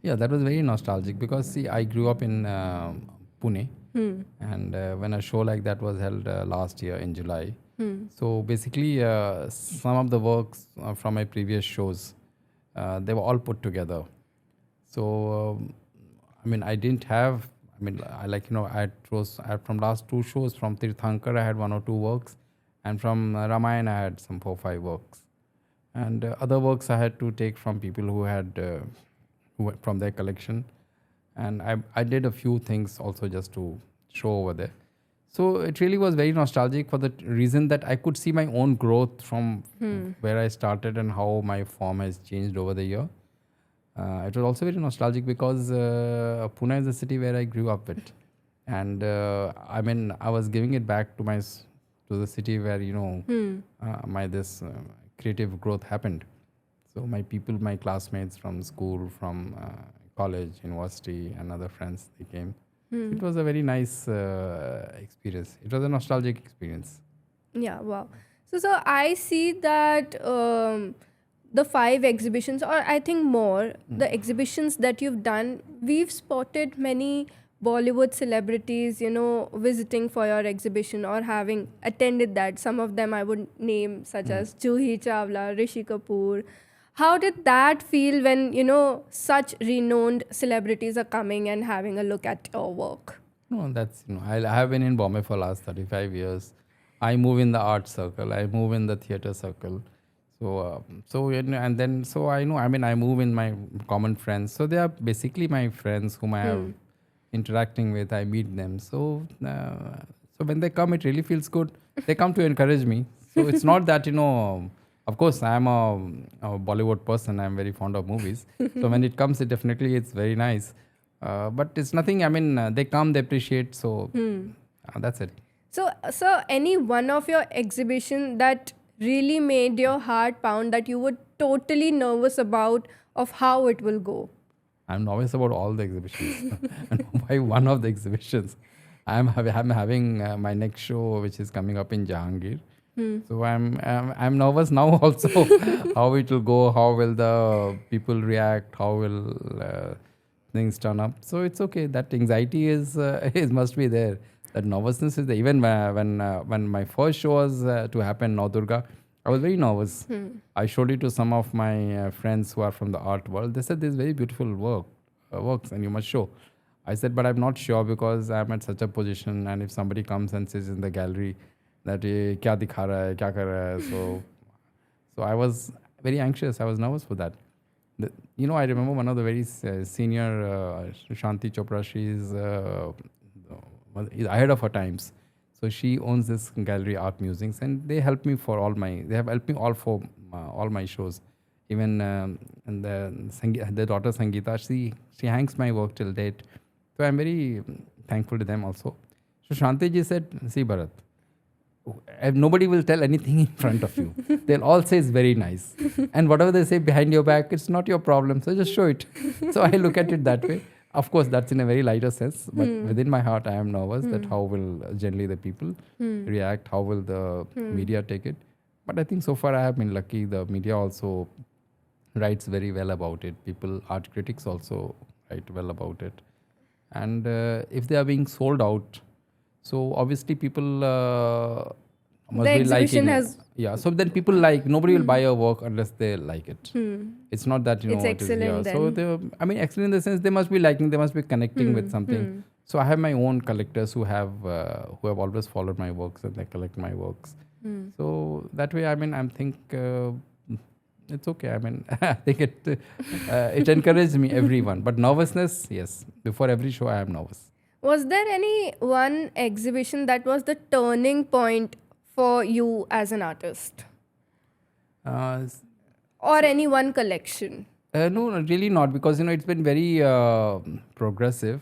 Yeah, that was very nostalgic because see, I grew up in Pune, and when a show like that was held last year in July, so basically some of the works from my previous shows, they were all put together. So I mean, I didn't have. I mean, I had from last two shows from Tirthankar, I had 1 or 2 works, and from Ramayana, I had some 4 or 5 works, and other works I had to take from people who had from their collection, and I did a few things also just to show over there. So it really was very nostalgic for the reason that I could see my own growth from where I started and how my form has changed over the year. It was also very nostalgic because Pune is the city where I grew up with, and I mean I was giving it back to the city where my this creative growth happened. So my people, my classmates from school, from college, university, and other friends, they came. It was a very nice experience. It was a nostalgic experience. Yeah, wow. So I see that the 5 exhibitions, or I think more, the exhibitions that you've done, we've spotted many Bollywood celebrities, visiting for your exhibition or having attended that. Some of them I would name, such as Juhi Chawla, Rishi Kapoor. How did that feel when, such renowned celebrities are coming and having a look at your work? No, that's, I have been in Bombay for last 35 years. I move in the art circle. I move in the theatre circle. So I know, I mean, I move in my common friends. So they are basically my friends whom I have interacting with. I meet them. So when they come, it really feels good. They come to encourage me. So it's not that, of course, I am a Bollywood person. I am very fond of movies. So when it comes, it's very nice. But it's nothing, I mean, they come, they appreciate. So that's it. So, any one of your exhibition that really made your heart pound, that you were totally nervous about of how it will go? I'm nervous about all the exhibitions. And why one of the exhibitions? I'm having my next show, which is coming up in Jahangir. So I'm nervous now also how it will go, how will the people react, how will things turn up. So it's okay. That anxiety is must be there. That nervousness is there. Even when my first show was to happen, Nau Durga, I was very nervous. I showed it to some of my friends who are from the art world. They said, "This is very beautiful works, and you must show." I said, "But I'm not sure because I'm at such a position, and if somebody comes and sits in the gallery, that kya dikha raha hai, kya kar raha hai?" So I was very anxious. I was nervous for that. I remember one of the very senior Shanti Chopra. She's ahead of her times. So she owns this gallery, Art Musings, and they help me for they have helped me all for all my shows. Even and the daughter Sangeeta, she hangs my work till date. So I'm very thankful to them also. So Shanti ji said, "See Bharat, nobody will tell anything in front of you. They'll all say it's very nice. And whatever they say behind your back, it's not your problem. So just show it." So I look at it that way. of course, that's in a very lighter sense. But within my heart, I am nervous that how will generally the people react, how will the media take it. But I think so far I have been lucky. The media also writes very well about it. People, art critics also write well about it. And if they are being sold out, so obviously people must The be exhibition liking has- it. Yeah, so then people like, nobody will buy a work unless they like it. It's not that, It's it is here. excellent So I mean, excellent in the sense they must be liking, they must be connecting with something. So I have my own collectors who have always followed my works and they collect my works. So that way, I mean, I think it's okay. I mean, I think it encouraged me, everyone. But nervousness, yes. Before every show, I am nervous. Was there any one exhibition that was the turning point for you as an artist? Uh, Or any one collection? No, really not, because it's been very progressive.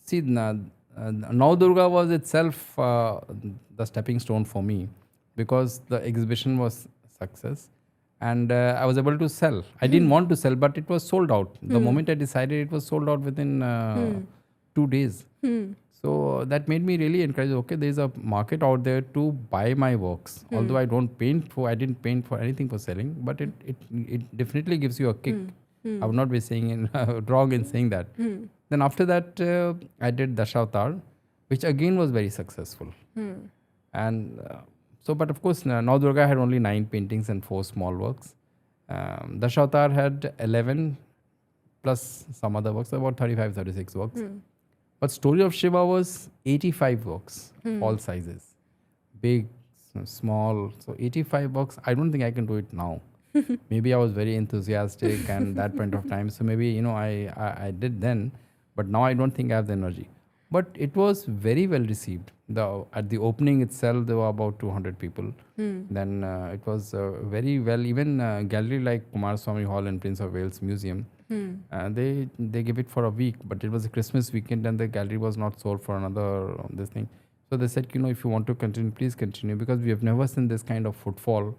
See, Now Durga was itself the stepping stone for me, because the exhibition was success, and I was able to sell. I didn't want to sell, but it was sold out. The moment I decided, it was sold out within 2 days. So that made me really encouraged. Okay, there's a market out there to buy my works. Although I didn't paint for anything for selling, but it definitely gives you a kick. I would not be saying wrong in saying that. Then after that, I did Dashavatar, which again was very successful. And but of course, Now Durga had only 9 paintings and 4 small works. Dashavatar had 11 plus some other works, about 35, 36 works. But Story of Shiva was 85 works, all sizes, big, small. So 85 works, I don't think I can do it now. Maybe I was very enthusiastic and that point of time. So maybe, I did then, but now I don't think I have the energy. But it was very well received. At the opening itself, there were about 200 people. Then it was very well, even gallery like Kumaraswamy Hall and Prince of Wales Museum, they give it for a week, but it was a Christmas weekend and the gallery was not sold for another this thing. So they said, if you want to continue, please continue, because we have never seen this kind of footfall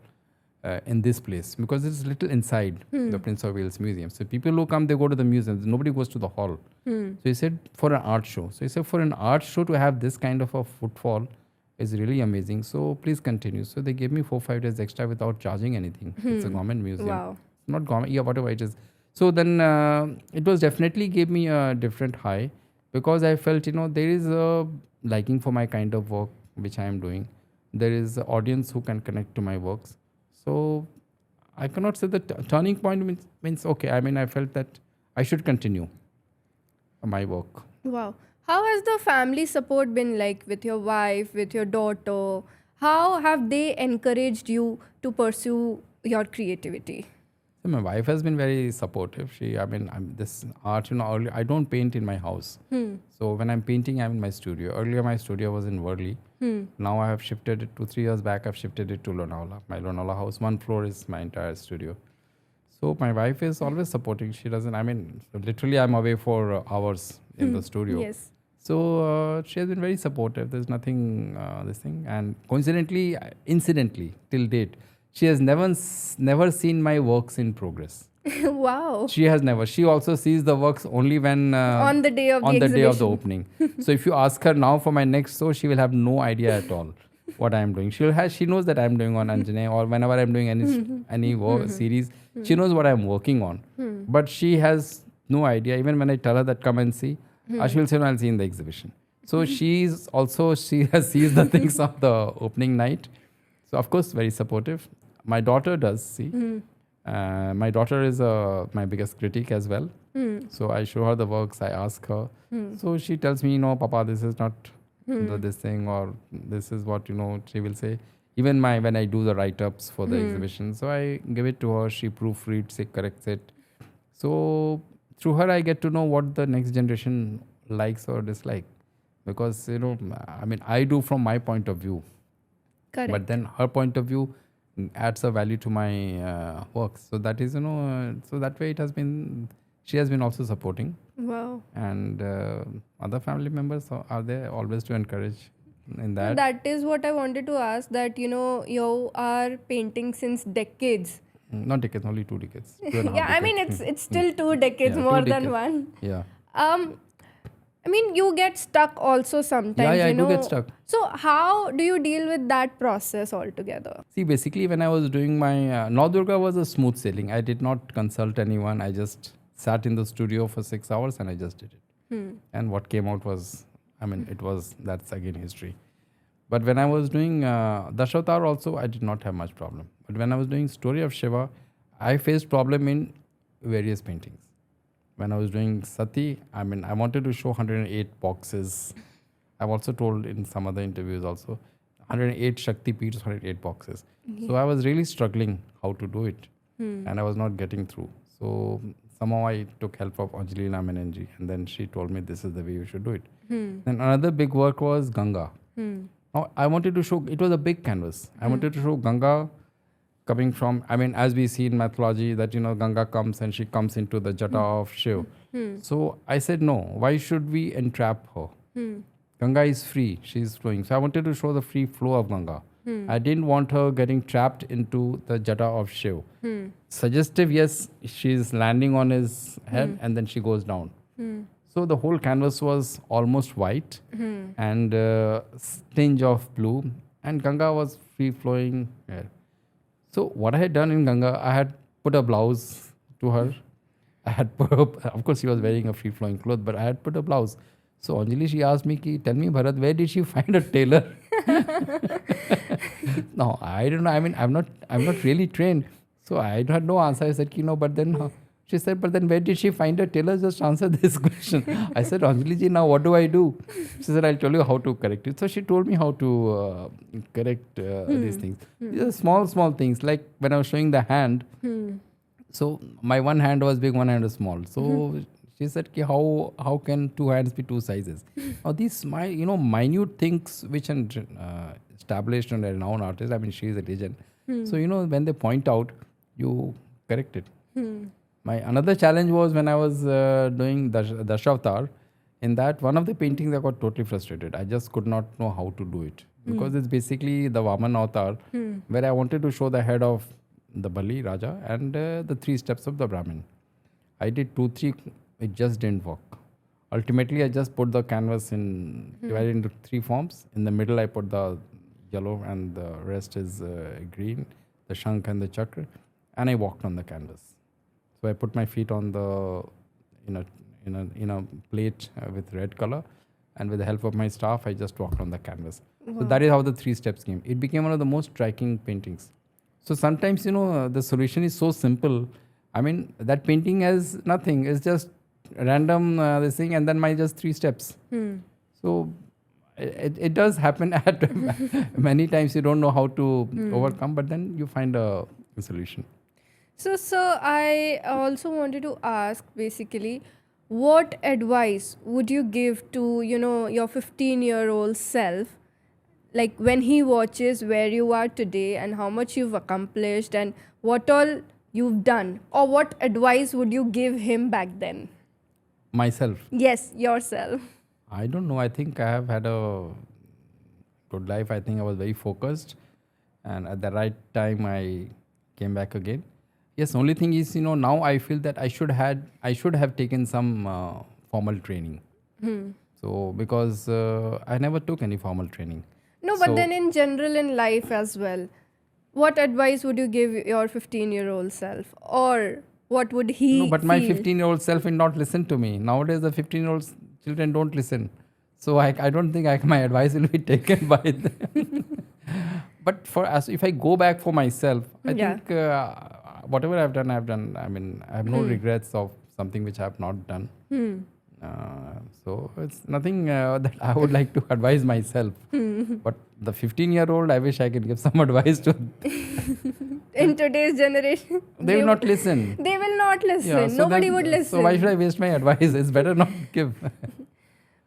in this place, because it's little inside the Prince of Wales Museum. So people who come, they go to the museum. Nobody goes to the hall. So he said for an art show. So he said for an art show to have this kind of a footfall is really amazing. So please continue. So they gave me 4-5 days extra without charging anything. It's a government museum. Wow. Not government, yeah, whatever it is. So then it was definitely gave me a different high, because I felt, there is a liking for my kind of work which I am doing. There is an audience who can connect to my works. So I cannot say the turning point means okay. I mean, I felt that I should continue my work. Wow. How has the family support been like with your wife, with your daughter? How have they encouraged you to pursue your creativity? So my wife has been very supportive. I'm this art, earlier, I don't paint in my house. So when I'm painting, I'm in my studio. Earlier, my studio was in Worli. Now I have shifted it to 3 years back. I've shifted it to Lonavala. My Lonavala house, 1 floor is my entire studio. So my wife is always supporting. She doesn't, literally I'm away for hours in the studio. Yes. So she has been very supportive. There's nothing, this thing. And incidentally, till date, she has never seen my works in progress. Wow. She has never. She also sees the works only when On the day of the day of the exhibition. opening. So if you ask her now for my next show, she will have no idea at all what I am doing. She knows that I am doing on Anjane, or whenever I am doing any work series, she knows what I am working on. But she has no idea. Even when I tell her that come and see, she will say, no, I'll see in the exhibition. So she has sees the things of the opening night. So of course, very supportive. My daughter does see. My daughter is my biggest critic as well. So I show her the works, I ask her. So she tells me, Papa, this is not this thing, or this is what, she will say. Even when I do the write-ups for the exhibition, so I give it to her, she proofreads it, corrects it. So through her, I get to know what the next generation likes or dislike. Because, I do from my point of view. Correct. But then her point of view adds a value to my works. So that is, so that way she has been also supporting. Wow. And other family members are there always to encourage in that. That is what I wanted to ask, that, you are painting since decades. Not decades, only 2 decades. Yeah, it's still 2 decades, Yeah, more 2 than decades. one. Yeah. I mean, you get stuck also sometimes, Yeah, I you do know. get stuck. So how do you deal with that process altogether? See, basically, when I was doing my North Durga was a smooth sailing. I did not consult anyone. I just sat in the studio for 6 hours and I just did it. And what came out was, I mean, it was, that's again history. But when I was doing Dashavatar also, I did not have much problem. But when I was doing Story of Shiva, I faced problem in various paintings. When I was doing Sati, I mean, I wanted to show 108 boxes. I've also told in some other interviews also, 108 Shakti Peeths, 108 boxes. So I was really struggling how to do it. And I was not getting through. So somehow I took help of Anjalina Menon ji, and then she told me this is the way you should do it. Then another big work was Ganga. Now, I wanted to show, it was a big canvas. I wanted to show Ganga coming from, I mean, as we see in mythology that, you know, Ganga comes and she comes into the jata of Shiv. So I said, no, why should we entrap her? Ganga is free, she is flowing. So I wanted to show the free flow of Ganga. I didn't want her getting trapped into the jata of Shiv. Suggestive, yes, she's landing on his head and then she goes down. So the whole canvas was almost white and tinge of blue, and Ganga was free flowing here. So what I had done in Ganga, I had put a blouse to her. I had put, of course, she was wearing a free flowing cloth, but I had put a blouse. So Anjali, she asked me, tell me, Bharat, where did she find a tailor? No, I don't know. I mean, I'm not really trained. So I had no answer. I said, no, but then she said, but then where did she find a tailor? Just answer this question. I said, Anjali ji, now what do I do? She said, I'll tell you how to correct it. So she told me how to correct these things. These are small, small things. Like when I was showing the hand, so my one hand was big, one hand was small. So she said, how can two hands be two sizes? Now these minute things which an established and renowned artist, I mean, she is a legend. So, when they point out, you correct it. My another challenge was when I was doing Dashavatar. In that, one of the paintings I got totally frustrated. I just could not know how to do it. Because it's basically the Vaman avatar, where I wanted to show the head of the Bali Raja and the 3 steps of the Brahmin. I did 2, 3, it just didn't work. Ultimately, I just put the canvas divided into 3 forms. In the middle, I put the yellow and the rest is green, the shank and the chakra. And I walked on the canvas. So I put my feet on the in a plate with red color, and with the help of my staff, I just walked on the canvas. So that is how the 3 steps came. It became one of the most striking paintings. So sometimes the solution is so simple. I mean, that painting has nothing. It's just random this thing, and then my just 3 steps. So it does happen at many times. You don't know how to overcome, but then you find a solution. So, sir, I also wanted to ask basically, what advice would you give to, your 15-year-old self, like when he watches where you are today and how much you've accomplished and what all you've done, or what advice would you give him back then? Myself? Yes, yourself. I don't know. I think I have had a good life. I think I was very focused, and at the right time I came back again. Yes, only thing is, now I feel that I should have taken some formal training. So because I never took any formal training. No, but then in general in life as well, what advice would you give your 15-year-old self, or what would he? No, but my 15-year-old self will not listen to me. Nowadays, the 15-year-old children don't listen. So I don't think my advice will be taken by them. But if I go back for myself, I think whatever I've done. I mean, I have no regrets of something which I have not done. So it's nothing that I would like to advise myself. But the 15-year-old, I wish I could give some advice to. In today's generation, they will not listen. They will not listen. Yeah, so Nobody would listen. So why should I waste my advice? It's better not give.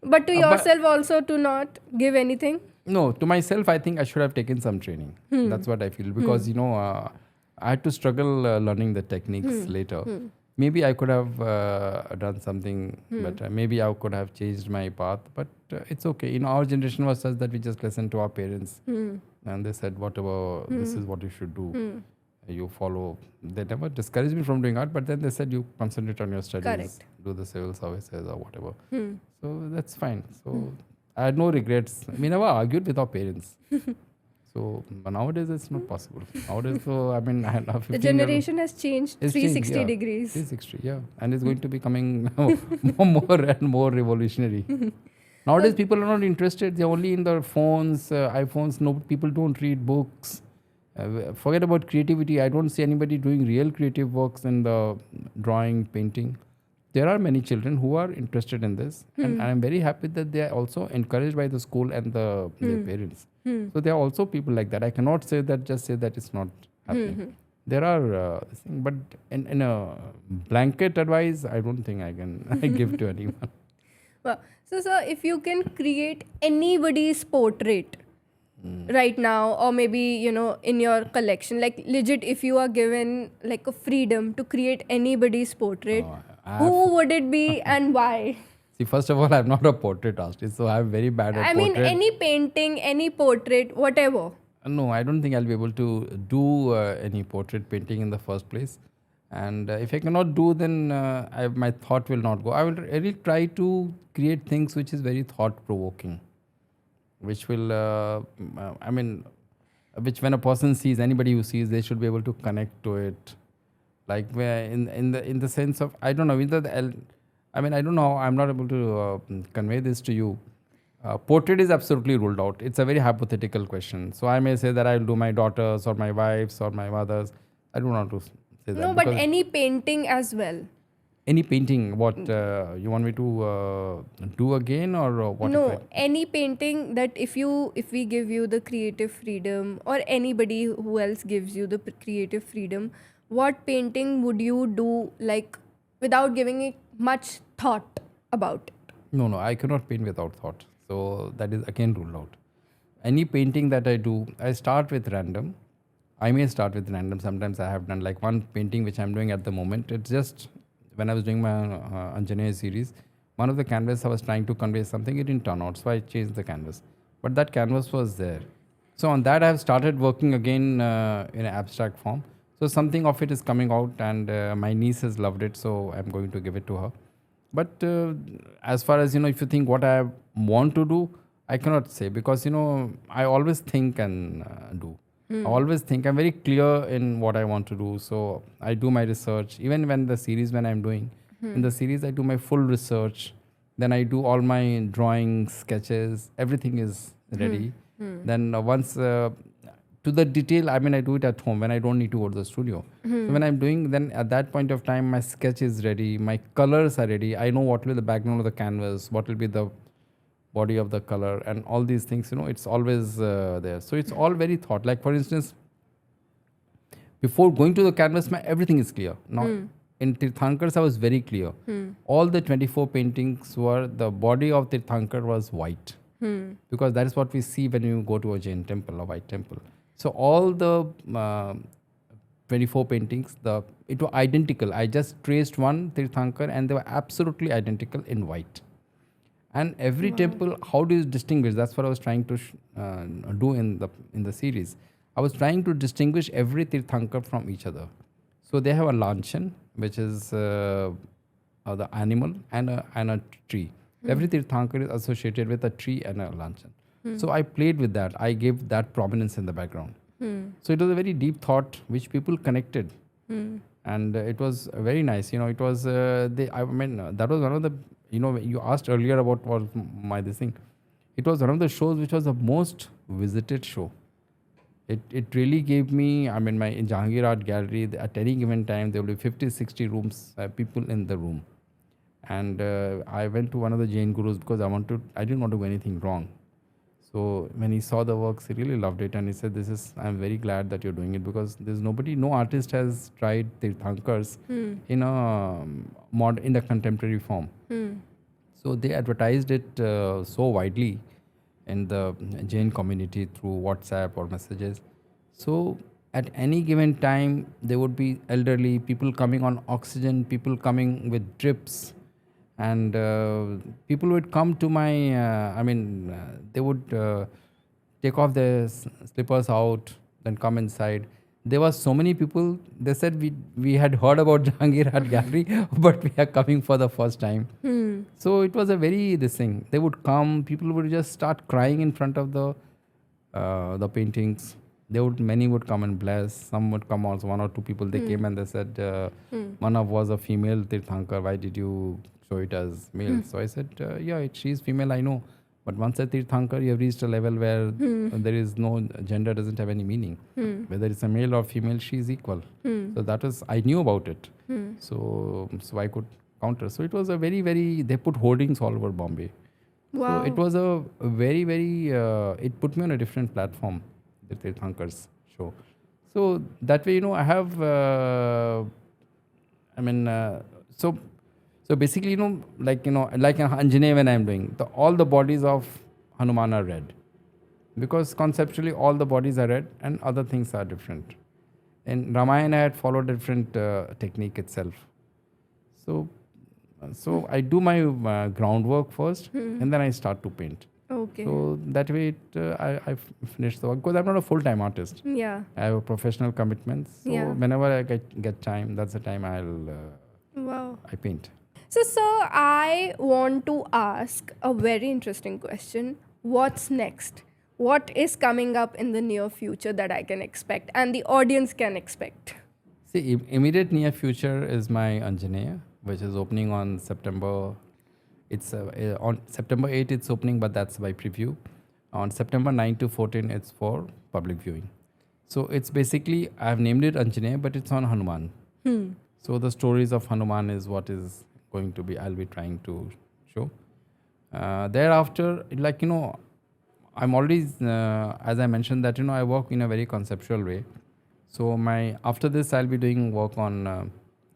But to yourself also to not give anything? No, to myself, I think I should have taken some training. That's what I feel. Because, I had to struggle learning the techniques later. Maybe I could have done something better. Maybe I could have changed my path. But it's okay. Our generation was such that we just listened to our parents. And they said, whatever, this is what you should do. you follow. They never discouraged me from doing art, but then they said you concentrate on your studies, Correct. do the civil services or whatever. So that's fine. So I had no regrets. We never argued with our parents. So but nowadays it's not possible. Nowadays, so I mean, I have The 15 generation has changed It's 360 changed, yeah. degrees. 360, yeah. And it's going to be coming more and more revolutionary. Nowadays, people are not interested. They're only in their phones, iPhones. No, people don't read books. Forget about creativity. I don't see anybody doing real creative works in the drawing, painting. There are many children who are interested in this, and I'm very happy that they are also encouraged by the school and their parents. So there are also people like that. I cannot say that just say that it's not happening. There are, but in a blanket advice, I don't think I can give to anyone. Well, so sir, if you can create anybody's portrait right now, or maybe in your collection, like legit, if you are given like a freedom to create anybody's portrait, who would it be and why? See, first of all, I'm not a portrait artist, so I'm very bad at I mean, portrait. any painting, any portrait, whatever. No, I don't think I'll be able to do any portrait painting in the first place. And if I cannot do, then my thought will not go. I will really try to create things which is very thought-provoking, which will, which when a person sees, anybody who sees, they should be able to connect to it. Like where in the sense of, I don't know, I don't know. I'm not able to convey this to you. Portrait is absolutely ruled out. It's a very hypothetical question. So I may say that I'll do my daughters or my wives or my mothers. I don't want to say that. No, but any painting as well. Any painting, what you want me to do again, or what? No, any painting that if we give you the creative freedom, or anybody who else gives you the creative freedom, what painting would you do, like without giving it much thought about it? No, I cannot paint without thought. So that is again ruled out. Any painting that I do, I start with random. I may start with random. Sometimes I have done like one painting which I'm doing at the moment. It's just when I was doing my Anjaneya series, one of the canvas I was trying to convey something, it didn't turn out. So I changed the canvas. But that canvas was there. So on that I have started working again in an abstract form. So something of it is coming out, and my niece has loved it. So I'm going to give it to her. But as far as, if you think what I want to do, I cannot say, because, I always think and do. I always think. I'm very clear in what I want to do. So I do my research. Even when I'm doing, in the series, I do my full research. Then I do all my drawings, sketches. Everything is ready. Then once to the detail, I do it at home when I don't need to go to the studio. So when I'm doing, then at that point of time, my sketch is ready. My colors are ready. I know what will be the background of the canvas, what will be the body of the color, and all these things, it's always there. So it's all very thought. Like for instance, before going to the canvas, everything is clear. Now in Tirthankars, I was very clear. All the 24 paintings were, the body of Tirthankar was white. Because that is what we see when you go to a Jain temple, a white temple. So all the 24 paintings, it was identical. I just traced one Tirthankar and they were absolutely identical in white. And every temple, how do you distinguish? That's what I was trying to do in the series. I was trying to distinguish every Tirthankar from each other. So they have a lanchan, which is the animal, and a tree. Every Tirthankar is associated with a tree and a lanchan. So I played with that. I gave that prominence in the background. So it was a very deep thought which people connected. And it was very nice. It was, that was one of the, you asked earlier about what this thing. It was one of the shows which was the most visited show. It really gave me, my in Jahangir Art Gallery, at any given time, there will be 50, 60 rooms, people in the room. And I went to one of the Jain gurus because I didn't want to do anything wrong. So when he saw the works, he really loved it. And he said, I'm very glad that you're doing it, because there's no artist has tried Tirthankars in the contemporary form. So they advertised it so widely in the Jain community through WhatsApp or messages. So at any given time, there would be elderly, people coming on oxygen, people coming with drips. And people would come to my, they would take off their slippers out, then come inside. there was so many people. They said we had heard about Jahangir Art Gallery, but we are coming for the first time. So it was a very this thing. They would come, people would just start crying in front of the paintings. Many would come and bless. Some would come also, one or two people. They came and they said, Manav was a female Tirthankar. Why did you show it as male? So I said, yeah, she's female, I know. But once a Tirthankar, you have reached a level where there is no gender, doesn't have any meaning. Whether it's a male or female, she is equal. So that was, I knew about it. So I could counter. So it was a very, very, they put hoardings all over Bombay. Wow. So it was a very, very, it put me on a different platform, the Tirthankars show. So that way, I have, so basically, like in Anjaneya when I'm doing, all the bodies of Hanuman are red. Because conceptually, all the bodies are red and other things are different. In Ramayana, I had followed a different technique itself. So I do my groundwork first and then I start to paint. Okay. So that way I finish the work because I'm not a full-time artist. Yeah. I have a professional commitments. So whenever I get time, that's the time I paint. So, sir, I want to ask a very interesting question. What's next? What is coming up in the near future that I can expect and the audience can expect? See, immediate near future is my Anjaneya, which is opening on September. It's on September 8th it's opening, but that's by preview. On September 9 to 14, it's for public viewing. So it's basically, I've named it Anjaneya, but it's on Hanuman. So the stories of Hanuman is what is going to be, I'll be trying to show. Thereafter, I'm already, as I mentioned that, I work in a very conceptual way. So after this, I'll be doing work on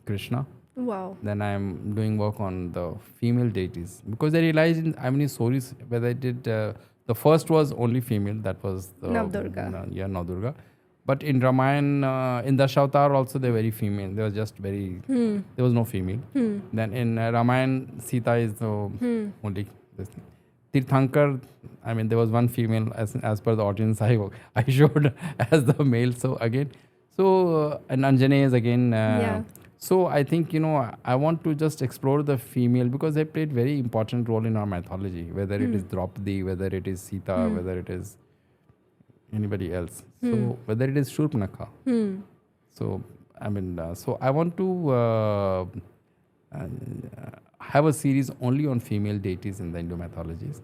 Krishna. Wow. Then I'm doing work on the female deities. Because I realized in how many stories, whether I did, the first was only female, that was the Navdurga. Navdurga. But in Ramayana, in Dashavatar also they were very female. They were just very, there was no female. Then in Ramayana, Sita is the only this thing. Tirthankar, there was one female as per the audience I showed as the male. So again, and Anjaneya is again. So I think, I want to just explore the female because they played very important role in our mythology, whether it is Draupadi, whether it is Sita, whether it is anybody else. So whether it is Shurpanakha. So, so I want to have a series only on female deities in the Hindu mythologies.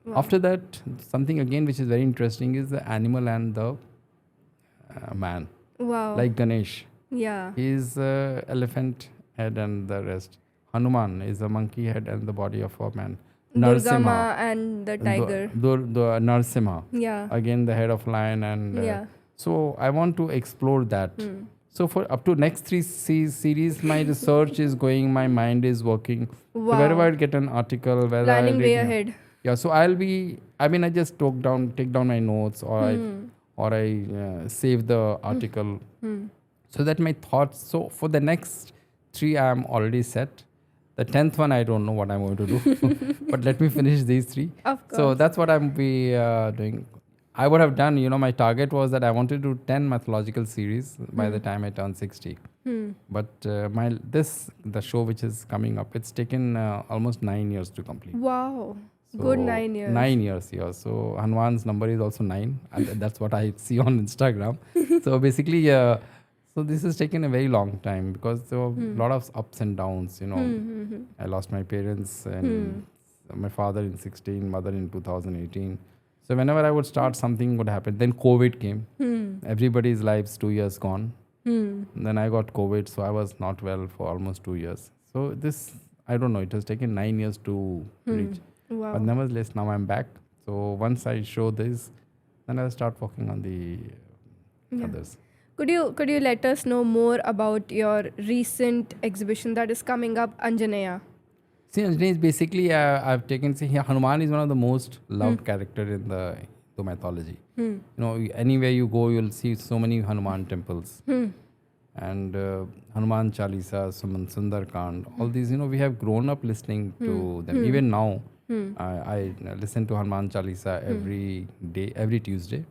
Wow. After that, something again which is very interesting is the animal and the man. Wow. Like Ganesh. Yeah. He is elephant head and the rest. Hanuman is a monkey head and the body of a man. Durga Ma and the tiger. The Narsimha. Yeah. Again, the head of lion and. So I want to explore that. So for up to next 3 series, my research is going, my mind is working. Wow. So wherever I get an article, whether planning way ahead. Yeah. So I'll be. I just take down my notes, or I save the article. So that my thoughts. So for the next 3, I am already set. The 10th one, I don't know what I'm going to do. But let me finish these 3. Of course. So that's what I'm be doing. I would have done, my target was that I wanted to do 10 mythological series by the time I turn 60. But the show which is coming up, it's taken almost 9 years to complete. Wow. So good 9 years. 9 years, yeah. So Hanuman's number is also 9. And that's what I see on Instagram. So basically, so this has taken a very long time because there were a lot of ups and downs, I lost my parents and my father in 16, mother in 2018. So whenever I would start, something would happen. Then COVID came. Everybody's lives 2 years gone. Then I got COVID, so I was not well for almost 2 years. So this, I don't know, it has taken 9 years to reach. Wow. But nevertheless, now I'm back. So once I show this, then I'll start working on the others. Could you let us know more about your recent exhibition that is coming up, Anjaneya? See, Anjaneya is basically, I've taken, Hanuman is one of the most loved character in the Hindu mythology. Anywhere you go, you'll see so many Hanuman temples. And Hanuman Chalisa, Sundar Kand, all these, we have grown up listening to them. Even now, I listen to Hanuman Chalisa every day, every Tuesday.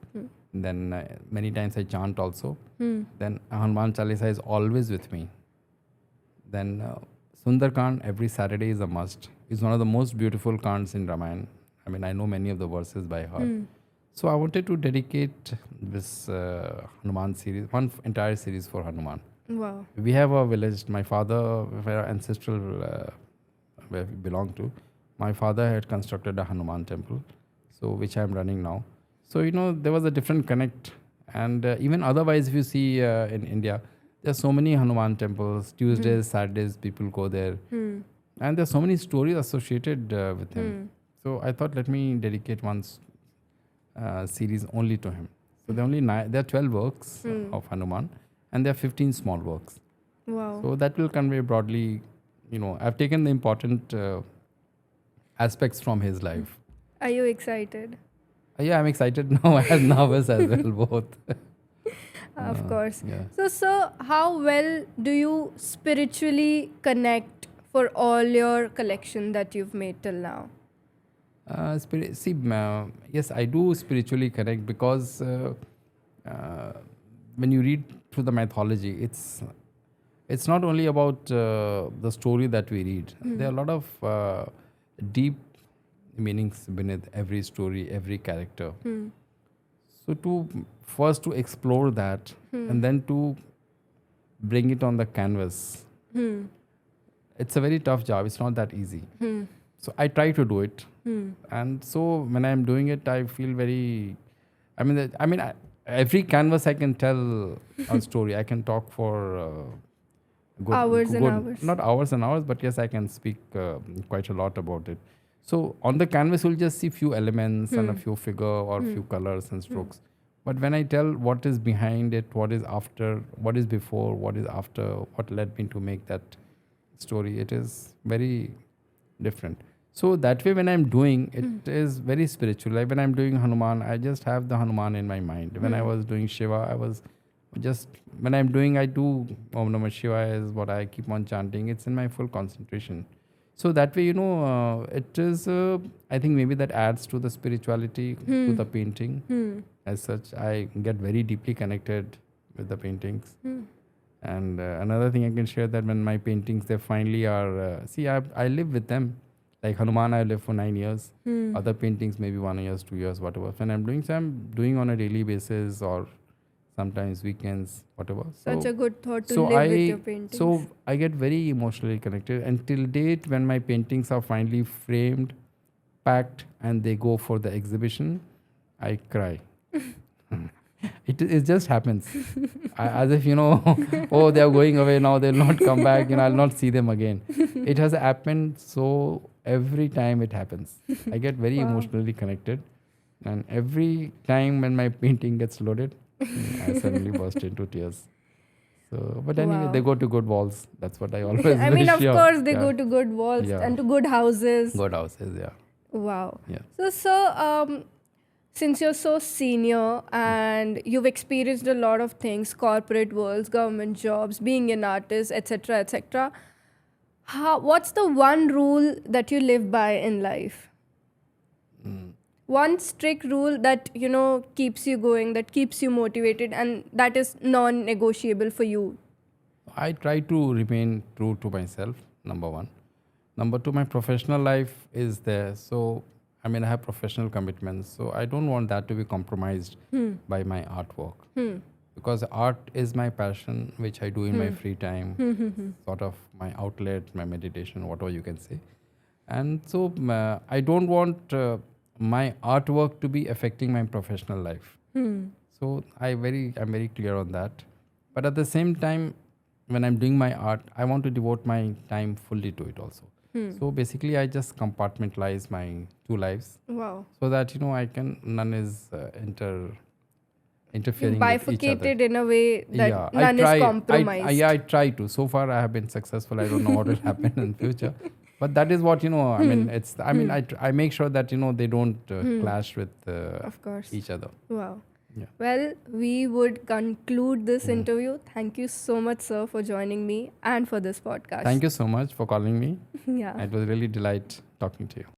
Then many times I chant also. Then Hanuman Chalisa is always with me. Then Sundarkand every Saturday is a must. It's one of the most beautiful kands in Ramayana. I mean, I know many of the verses by heart. So I wanted to dedicate this Hanuman series, entire series for Hanuman. Wow. We have a village. My father, where ancestral where we belong to, my father had constructed a Hanuman temple, so which I am running now. So there was a different connect, and even otherwise, if you see in India, there are so many Hanuman temples. Tuesdays, Saturdays, people go there, and there are so many stories associated with him. So I thought, let me dedicate one series only to him. So there are 12 works of Hanuman, and there are 15 small works. Wow. So that will convey broadly. I've taken the important aspects from his life. Are you excited? Yeah, I'm excited now and nervous as well, both. Of course. Yeah. So, sir, how well do you spiritually connect for all your collection that you've made till now? Yes, I do spiritually connect because when you read through the mythology, it's not only about the story that we read. There are a lot of deep meanings beneath every story, every character. So to explore that and then to bring it on the canvas, it's a very tough job. It's not that easy. So I try to do it, and so when I'm doing it, I feel very. Every canvas I can tell a story. I can talk for Hours and hours. Not hours and hours, but yes, I can speak quite a lot about it. So on the canvas, you'll just see few elements and a few figure or few colors and strokes. But when I tell what is behind it, what is after, what is before, what is after, what led me to make that story, it is very different. So that way, when I'm doing, it is very spiritual. Like when I'm doing Hanuman, I just have the Hanuman in my mind. When I was doing Shiva, I was just, when I'm doing, I do Om Namah Shivaya is what I keep on chanting. It's in my full concentration. So that way, it is, I think maybe that adds to the spirituality, to the painting. As such, I get very deeply connected with the paintings. And another thing I can share that when my paintings, they finally are, I live with them. Like Hanuman, I live for 9 years. Other paintings, maybe 1 year, 2 years, whatever. When I'm doing, so I'm doing on a daily basis or sometimes weekends, whatever. Such a good thought to live with your paintings. So I get very emotionally connected. And till date, when my paintings are finally framed, packed, and they go for the exhibition, I cry. It just happens. As if, oh, they are going away now, they'll not come back, I'll not see them again. It has happened so every time it happens. I get very emotionally connected. And every time when my painting gets loaded, I suddenly burst into tears. So, but anyway, they go to good walls. That's what I always I mean, wish. of course, they go to good walls and to good houses. Good houses, yeah. Wow. Yeah. So, sir, since you're so senior and you've experienced a lot of things, corporate worlds, government jobs, being an artist, etc., etc., what's the one rule that you live by in life? One strict rule that, keeps you going, that keeps you motivated, and that is non-negotiable for you? I try to remain true to myself, number one. Number two, my professional life is there. So, I have professional commitments. So, I don't want that to be compromised by my artwork. Because art is my passion, which I do in my free time, sort of my outlet, my meditation, whatever you can say. And so, I don't want my artwork to be affecting my professional life. So I'm very clear on that. But at the same time, when I'm doing my art, I want to devote my time fully to it also. So basically, I just compartmentalize my two lives. Wow. So that none is interfering Bifurcated with each other. in a way that none is compromised. I try to. So far, I have been successful. I don't know what will happen in future. But that is what, I make sure that, they don't clash with of course. each other. Wow. Yeah. Well, we would conclude this interview. Thank you so much, sir, for joining me and for this podcast. Thank you so much for calling me. Yeah. It was really delight talking to you.